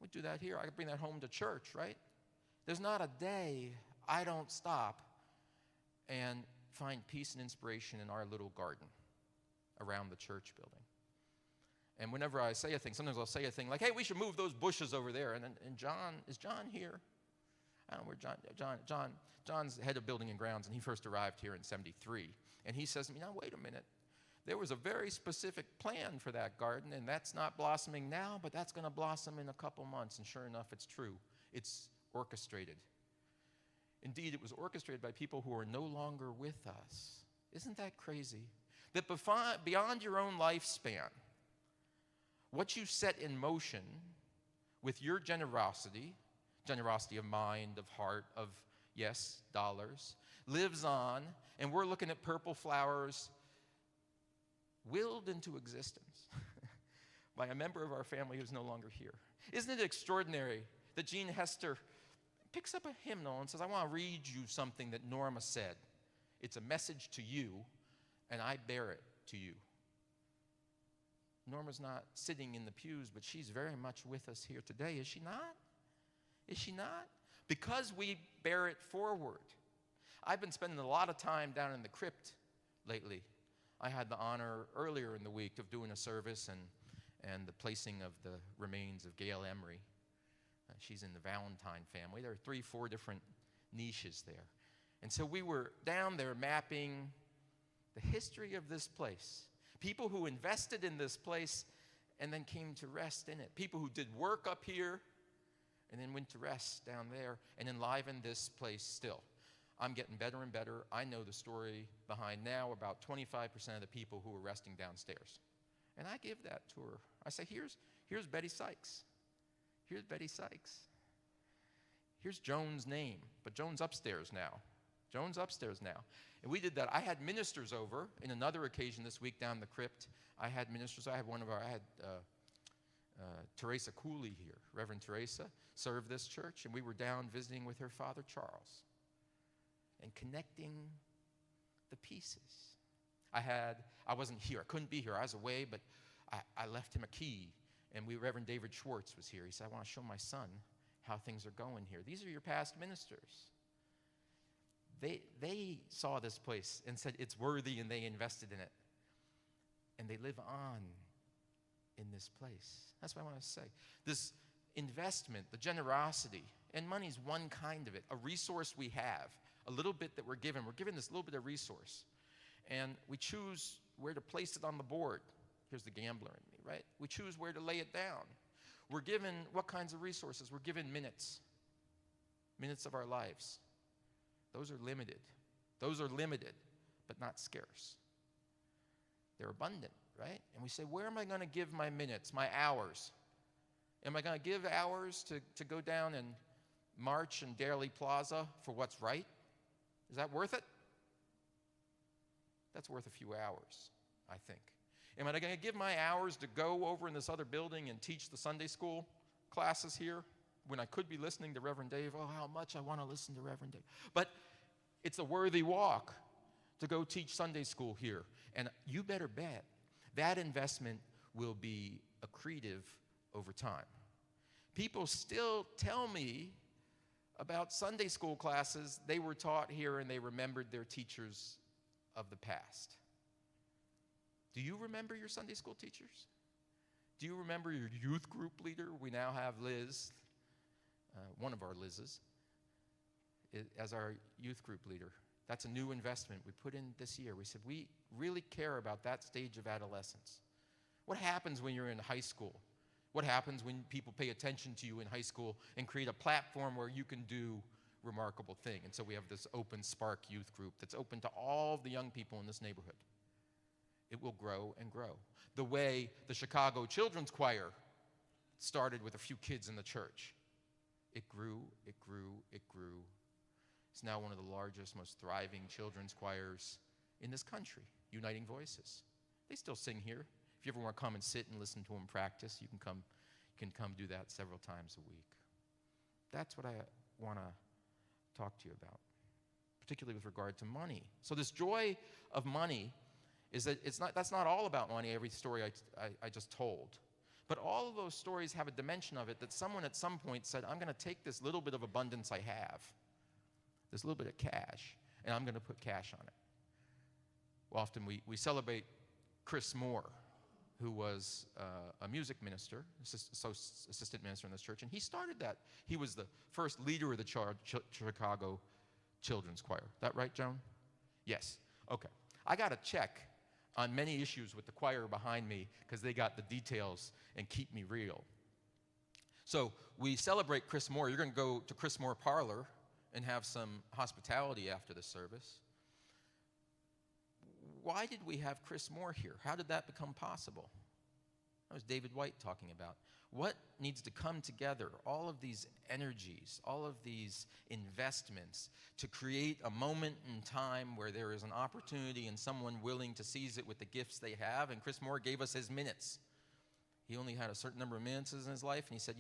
We do that here. I can bring that home to church, right? There's not a day I don't stop and find peace and inspiration in our little garden around the church building. And whenever I say a thing, sometimes I'll say a thing like, hey, we should move those bushes over there. And John, is John here? I don't know where John's head of building and grounds, and he first arrived here in '73. And he says to me, now, wait a minute. There was a very specific plan for that garden, and that's not blossoming now, but that's going to blossom in a couple months. And sure enough, it's true. It's orchestrated. Indeed, it was orchestrated by people who are no longer with us. Isn't that crazy? That beyond your own lifespan, what you set in motion with your generosity of mind, of heart, of, yes, dollars, lives on, and we're looking at purple flowers willed into existence by a member of our family who's no longer here. Isn't it extraordinary that Jean Hester picks up a hymnal and says, I want to read you something that Norma said. It's a message to you, and I bear it to you. Norma's not sitting in the pews, but she's very much with us here today, is she not? Is she not? Because we bear it forward. I've been spending a lot of time down in the crypt lately. I had the honor earlier in the week of doing a service and the placing of the remains of Gail Emery. She's in the Valentine family. There are 3-4 different niches there. And so we were down there mapping the history of this place. People who invested in this place and then came to rest in it. People who did work up here and then went to rest down there and enlivened this place still. I'm getting better and better. I know the story behind now about 25% of the people who were resting downstairs. And I give that tour. I say, here's Betty Sykes. Here's Betty Sykes. Here's Joan's name, but Joan's upstairs now. Joan's upstairs now. And we did that. I had ministers over in another occasion this week down the crypt. I had ministers. I had Teresa Cooley here. Reverend Teresa served this church, and we were down visiting with her father, Charles, and connecting the pieces. I wasn't here. I couldn't be here. I was away, but I left him a key, and Reverend David Schwartz was here. He said, I want to show my son how things are going here. These are your past ministers. They saw this place and said it's worthy, and they invested in it. And they live on in this place. That's what I want to say. This investment, the generosity, and money's one kind of it, a resource we have, a little bit that we're given. We're given this little bit of resource. And we choose where to place it on the board. Here's the gambler in me, right? We choose where to lay it down. We're given what kinds of resources? We're given minutes of our lives. Those are limited. Those are limited, but not scarce. They're abundant, right? And we say, where am I going to give my minutes, my hours? Am I going to give hours to go down and march in Daly Plaza for what's right? Is that worth it? That's worth a few hours, I think. Am I going to give my hours to go over in this other building and teach the Sunday school classes here when I could be listening to Reverend Dave? Oh, how much I want to listen to Reverend Dave. But it's a worthy walk to go teach Sunday school here. And you better bet that investment will be accretive over time. People still tell me about Sunday school classes they were taught here and they remembered their teachers of the past. Do you remember your Sunday school teachers? Do you remember your youth group leader? We now have Liz, one of our Liz's, as our youth group leader. That's a new investment we put in this year. We said, we really care about that stage of adolescence. What happens when you're in high school? What happens when people pay attention to you in high school and create a platform where you can do remarkable thing? And so we have this open Spark youth group that's open to all the young people in this neighborhood. It will grow and grow. The way the Chicago Children's Choir started with a few kids in the church. It grew, it grew, it grew. It's now one of the largest, most thriving children's choirs in this country, uniting voices. They still sing here. If you ever want to come and sit and listen to them practice, you can come do that several times a week. That's what I want to talk to you about, particularly with regard to money. So this joy of money is that that's not all about money, every story I just told. But all of those stories have a dimension of it that someone at some point said, I'm going to take this little bit of abundance I have, this little bit of cash, and I'm going to put cash on it. Well, often we celebrate Chris Moore, who was a music minister, assistant minister in this church, and he started that. He was the first leader of the Chicago Children's Choir. That right, Joan? Yes. Okay. I got to check on many issues with the choir behind me because they got the details and keep me real. So we celebrate Chris Moore. You're going to go to Chris Moore Parlor and have some hospitality after the service. Why did we have Chris Moore here? How did that become possible? That was David White talking about. What needs to come together, all of these energies, all of these investments to create a moment in time where there is an opportunity and someone willing to seize it with the gifts they have? And Chris Moore gave us his minutes. He only had a certain number of minutes in his life, and he said,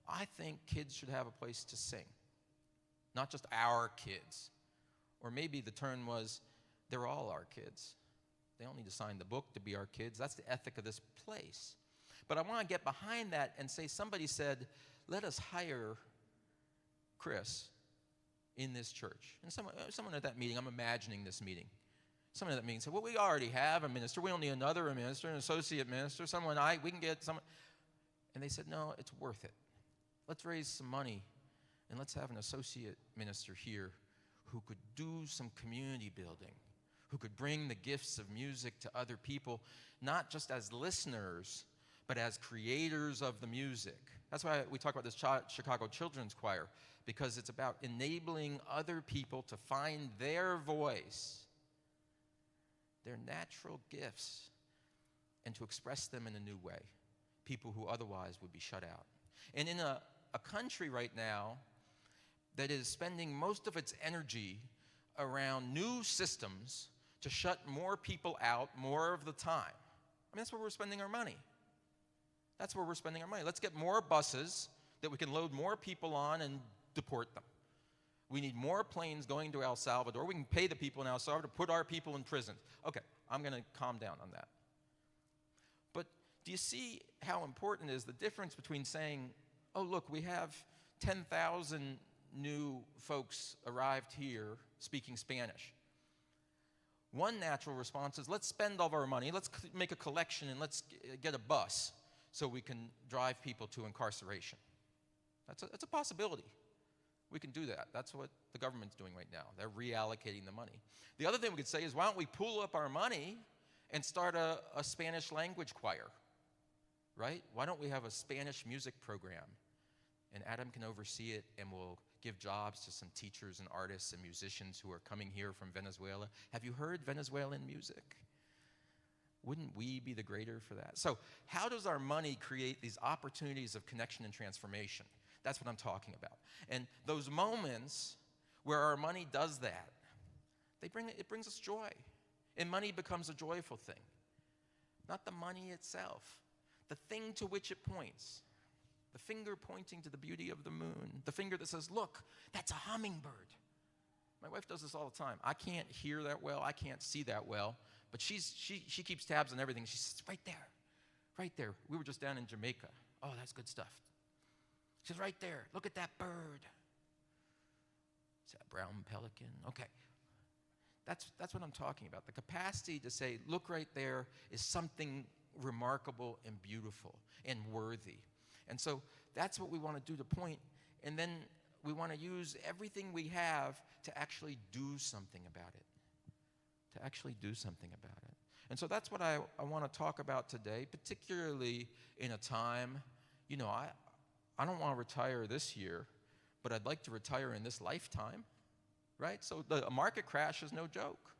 I think kids should have a place to sing. Not just our kids. Or maybe the turn was, they're all our kids. They don't need to sign the book to be our kids. That's the ethic of this place. But I want to get behind that and say somebody said, let us hire Chris in this church. And someone at that meeting, I'm imagining this meeting. Someone at that meeting said, well, we already have a minister. We don't need another minister, an associate minister, we can get someone. And they said, no, it's worth it. Let's raise some money and let's have an associate minister here who could do some community building, who could bring the gifts of music to other people, not just as listeners, but as creators of the music. That's why we talk about this Chicago Children's Choir, because it's about enabling other people to find their voice, their natural gifts, and to express them in a new way, people who otherwise would be shut out. And in a country right now that is spending most of its energy around new systems to shut more people out more of the time. I mean, that's where we're spending our money. That's where we're spending our money. Let's get more buses that we can load more people on and deport them. We need more planes going to El Salvador. We can pay the people in El Salvador to put our people in prison. Okay, I'm going to calm down on that. But do you see how important it is, the difference between saying, oh, look, we have 10,000 new folks arrived here speaking Spanish. One natural response is, let's spend all of our money, let's make a collection, and let's get a bus so we can drive people to incarceration. That's a possibility. We can do that. That's what the government's doing right now. They're reallocating the money. The other thing we could say is, why don't we pool up our money and start a Spanish language choir, right? Why don't we have a Spanish music program? And Adam can oversee it, and we'll give jobs to some teachers and artists and musicians who are coming here from Venezuela. Have you heard Venezuelan music? Wouldn't we be the greater for that? So how does our money create these opportunities of connection and transformation? That's what I'm talking about. And those moments where our money does that, it brings us joy. And money becomes a joyful thing. Not the money itself, the thing to which it points. The finger pointing to the beauty of the moon. The finger that says, look, that's a hummingbird. My wife does this all the time. I can't hear that well. I can't see that well. But she keeps tabs on everything. She says, right there, right there. We were just down in Jamaica. Oh, that's good stuff. She says, right there, look at that bird. Is that a brown pelican? Okay. That's what I'm talking about. The capacity to say, look right there is something remarkable and beautiful and worthy. And so that's what we want to do to point. And then we want to use everything we have to actually do something about it. To actually do something about it. And so that's what I want to talk about today, particularly in a time, you know, I don't want to retire this year, but I'd like to retire in this lifetime, right? So the market crash is no joke.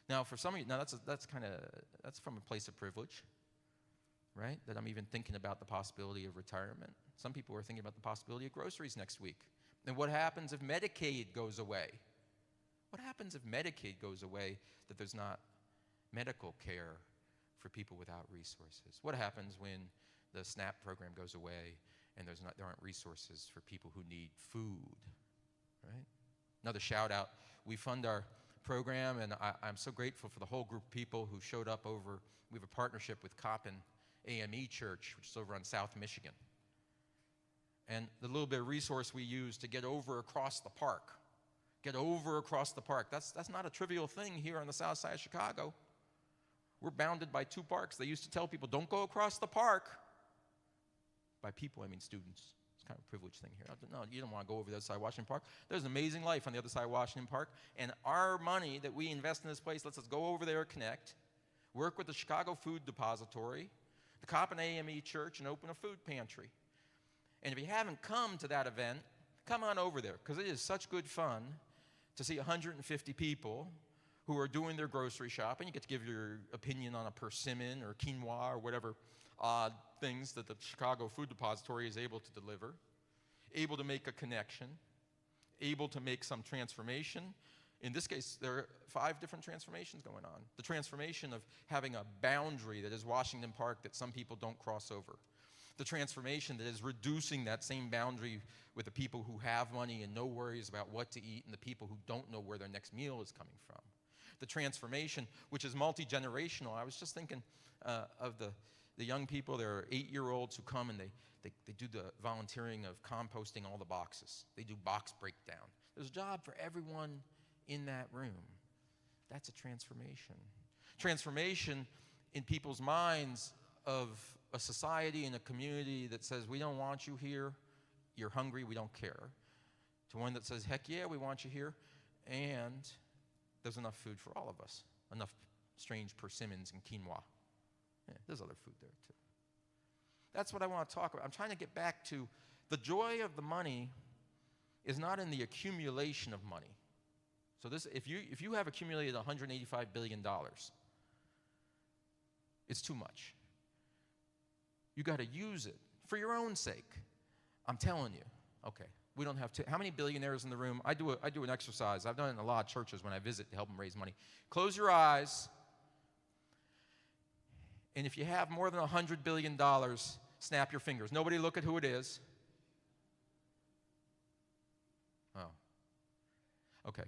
Now, for some of you, now that's from a place of privilege, right? That I'm even thinking about the possibility of retirement. Some people are thinking about the possibility of groceries next week. And what happens if Medicaid goes away? What happens if Medicaid goes away, that there's not medical care for people without resources? What happens when the SNAP program goes away and there aren't resources for people who need food, right? Another shout out, we fund our program, and I'm so grateful for the whole group of people who showed up over. We have a partnership with Coppin AME Church, which is over on South Michigan. And the little bit of resource we use to get over across the park, that's not a trivial thing here on the south side of Chicago. We're bounded by 2 parks. They used to tell people, don't go across the park. By people, I mean students. It's kind of a privileged thing here. No, you don't want to go over the other side of Washington Park. There's an amazing life on the other side of Washington Park, and our money that we invest in this place lets us go over there, connect, work with the Chicago Food Depository, the Coppin AME Church, and open a food pantry. And if you haven't come to that event, come on over there, because it is such good fun to see 150 people who are doing their grocery shopping. You get to give your opinion on a persimmon or quinoa or whatever odd things that the Chicago Food Depository is able to deliver, able to make a connection, able to make some transformation. In this case, there are 5 different transformations going on. The transformation of having a boundary that is Washington Park that some people don't cross over. The transformation that is reducing that same boundary with the people who have money and no worries about what to eat and the people who don't know where their next meal is coming from. The transformation, which is multi-generational. I was just thinking of the young people. There are 8-year-olds who come and they do the volunteering of composting all the boxes. They do box breakdown. There's a job for everyone in that room. That's a transformation. Transformation in people's minds of a society and a community that says, we don't want you here, you're hungry, we don't care, to one that says, heck yeah, we want you here, and there's enough food for all of us, enough strange persimmons and quinoa. Yeah, there's other food there too. That's what I want to talk about. I'm trying to get back to the joy of the money is not in the accumulation of money. So this, if you have accumulated $185 billion, it's too much. You got to use it for your own sake. I'm telling you. Okay, we don't have to. How many billionaires in the room? I do an exercise. I've done it in a lot of churches when I visit to help them raise money. Close your eyes. And if you have more than $100 billion, snap your fingers. Nobody look at who it is. Oh. Okay.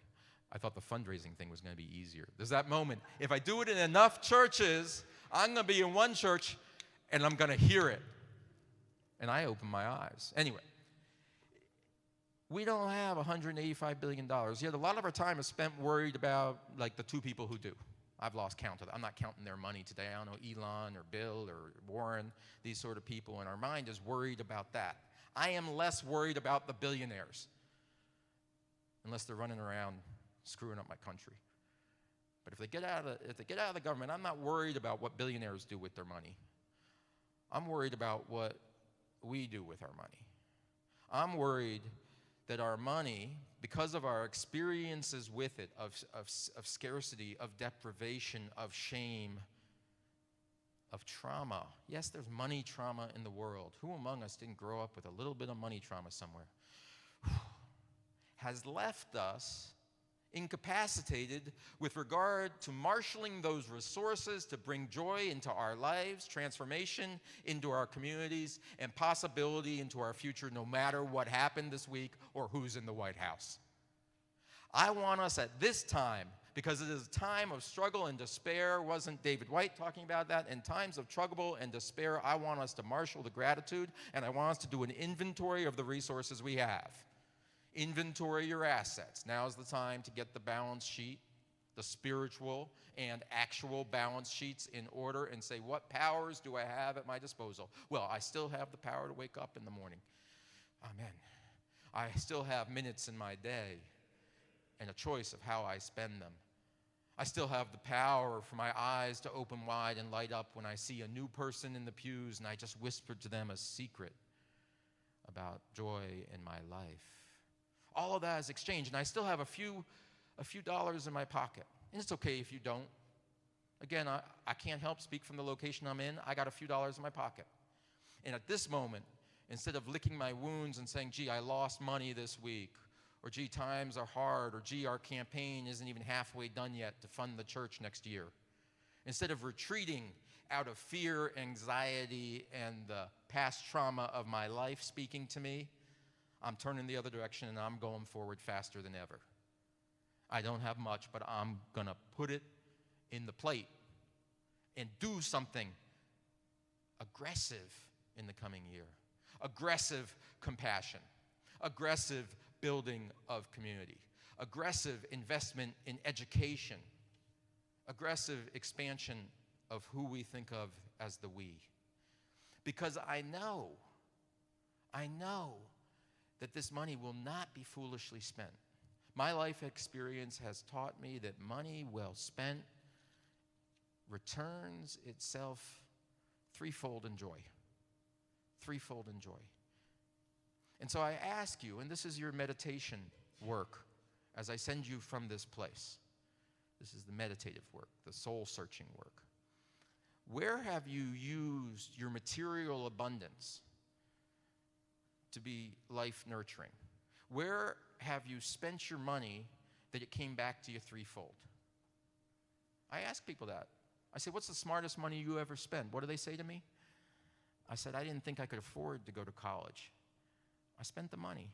I thought the fundraising thing was going to be easier. There's that moment. If I do it in enough churches, I'm going to be in one church and I'm going to hear it. And I open my eyes. Anyway, we don't have $185 billion. Yet a lot of our time is spent worried about, like, the 2 people who do. I've lost count of that. I'm not counting their money today. I don't know Elon or Bill or Warren, these sort of people. And our mind is worried about that. I am less worried about the billionaires, unless they're running around screwing up my country. But if they get out of the government, I'm not worried about what billionaires do with their money. I'm worried about what we do with our money. I'm worried that our money, because of our experiences with it, of scarcity, of deprivation, of shame, of trauma. Yes, there's money trauma in the world. Who among us didn't grow up with a little bit of money trauma somewhere? Has left us incapacitated with regard to marshaling those resources to bring joy into our lives, transformation into our communities, and possibility into our future, no matter what happened this week or who's in the White House. I want us at this time, because it is a time of struggle and despair. Wasn't David White talking about that? In times of trouble and despair, I want us to marshal the gratitude, and I want us to do an inventory of the resources we have. Inventory your assets. Now's the time to get the balance sheet, the spiritual and actual balance sheets in order, and say, what powers do I have at my disposal? Well, I still have the power to wake up in the morning. Amen. I still have minutes in my day and a choice of how I spend them. I still have the power for my eyes to open wide and light up when I see a new person in the pews and I just whispered to them a secret about joy in my life. All of that is exchanged, and I still have a few dollars in my pocket. And it's okay if you don't. Again, I can't help speak from the location I'm in. I got a few dollars in my pocket. And at this moment, instead of licking my wounds and saying, gee, I lost money this week, or gee, times are hard, or gee, our campaign isn't even halfway done yet to fund the church next year. Instead of retreating out of fear, anxiety, and the past trauma of my life speaking to me, I'm turning the other direction and I'm going forward faster than ever. I don't have much, but I'm going to put it in the plate and do something aggressive in the coming year. Aggressive compassion. Aggressive building of community. Aggressive investment in education. Aggressive expansion of who we think of as the we. Because I know that this money will not be foolishly spent. My life experience has taught me that money well spent returns itself threefold in joy. Threefold in joy. And so I ask you, and this is your meditation work as I send you from this place. This is the meditative work, the soul-searching work. Where have you used your material abundance to be life-nurturing? Where have you spent your money that it came back to you threefold? I ask people that. I say, what's the smartest money you ever spent? What do they say to me? I said, I didn't think I could afford to go to college. I spent the money.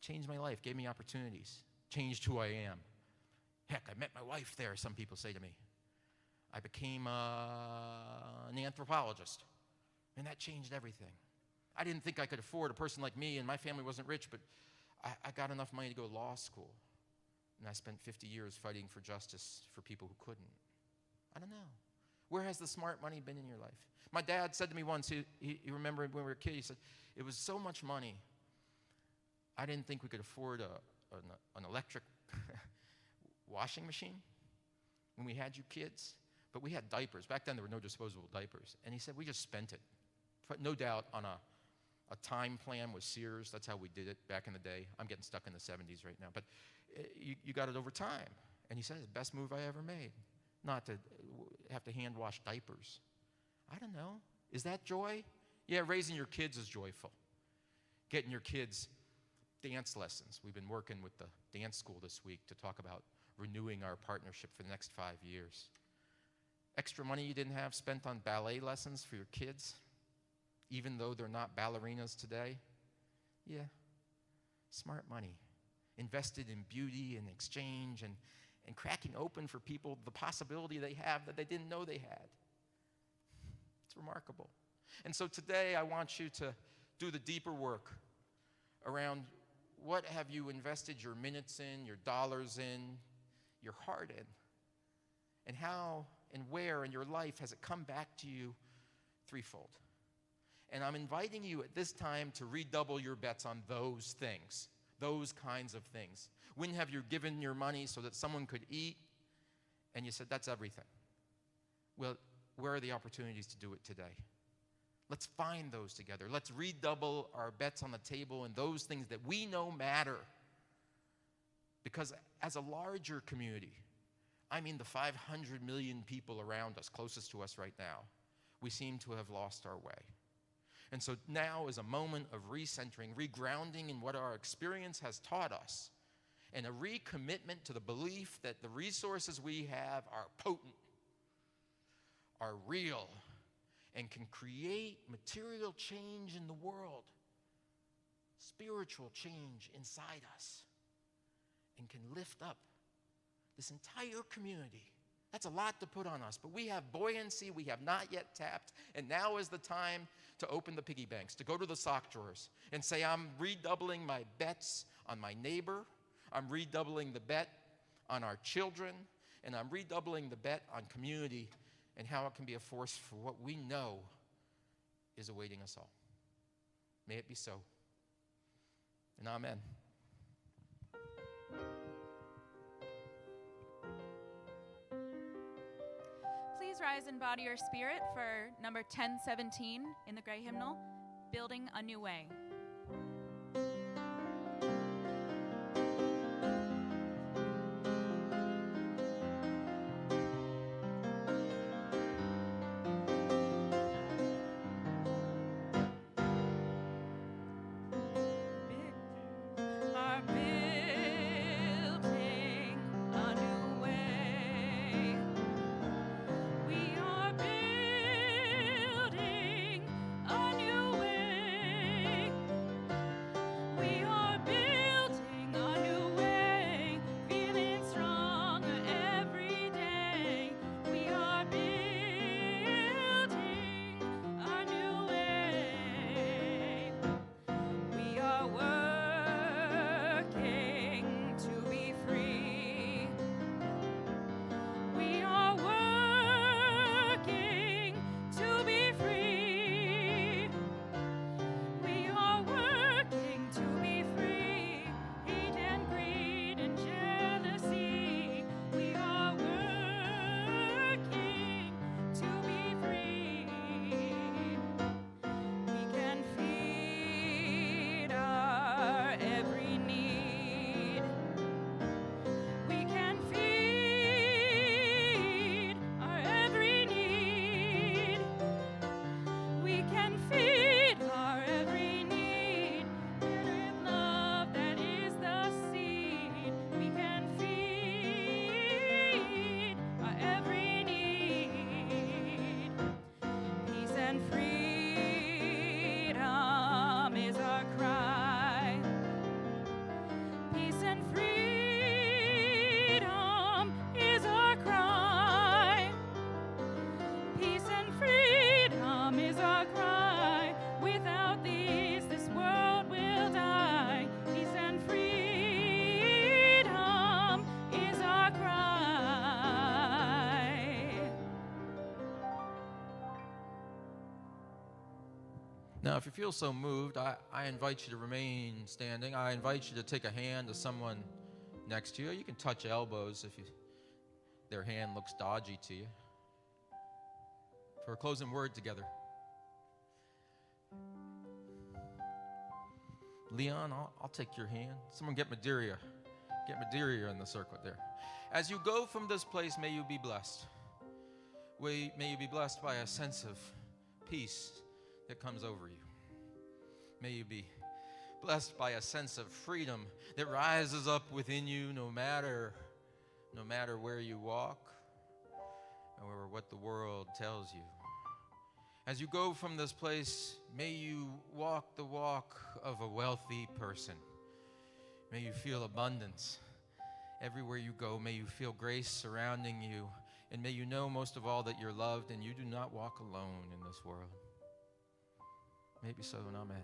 Changed my life, gave me opportunities, changed who I am. Heck, I met my wife there, some people say to me. I became an anthropologist, and that changed everything. I didn't think I could afford a person like me, and my family wasn't rich, but I got enough money to go to law school. And I spent 50 years fighting for justice for people who couldn't. I don't know. Where has the smart money been in your life? My dad said to me once, he remembered when we were a kid, he said, it was so much money, I didn't think we could afford an electric washing machine when we had you kids. But we had diapers. Back then, there were no disposable diapers. And he said, we just spent it. No doubt on a time plan with Sears. That's how we did it back in the day. I'm getting stuck in the 70s right now. But you got it over time. And he said, it's the best move I ever made. Not to have to hand wash diapers. I don't know. Is that joy? Yeah, raising your kids is joyful. Getting your kids dance lessons. We've been working with the dance school this week to talk about renewing our partnership for the next 5 years. Extra money you didn't have spent on ballet lessons for your kids, even though they're not ballerinas today? Yeah, smart money. Invested in beauty and exchange and cracking open for people the possibility they have that they didn't know they had. It's remarkable. And so today I want you to do the deeper work around what have you invested your minutes in, your dollars in, your heart in, and how and where in your life has it come back to you threefold. And I'm inviting you at this time to redouble your bets on those things, those kinds of things. When have you given your money so that someone could eat, and you said, that's everything? Well, where are the opportunities to do it today? Let's find those together. Let's redouble our bets on the table and those things that we know matter. Because as a larger community, I mean the 500 million people around us, closest to us right now, we seem to have lost our way. And so now is a moment of recentering, regrounding in what our experience has taught us, and a recommitment to the belief that the resources we have are potent, are real, and can create material change in the world, spiritual change inside us, and can lift up this entire community. That's a lot to put on us, but we have buoyancy we have not yet tapped, and now is the time to open the piggy banks, to go to the sock drawers and say, I'm redoubling my bets on my neighbor, I'm redoubling the bet on our children, and I'm redoubling the bet on community and how it can be a force for what we know is awaiting us all. May it be so. And amen. Please rise in body or spirit for number 1017 in the gray hymnal, Building a New Way. Now, if you feel so moved, I invite you to remain standing. I invite you to take a hand to someone next to you. You can touch elbows if their hand looks dodgy to you. For a closing word together. Leon, I'll take your hand. Someone get Madeira. Get Madeira in the circle there. As you go from this place, may you be blessed. May you be blessed by a sense of peace that comes over you. May you be blessed by a sense of freedom that rises up within you no matter where you walk or what the world tells you. As you go from this place, may you walk the walk of a wealthy person. May you feel abundance. Everywhere you go, may you feel grace surrounding you. And may you know most of all that you're loved and you do not walk alone in this world. Maybe so, and amen.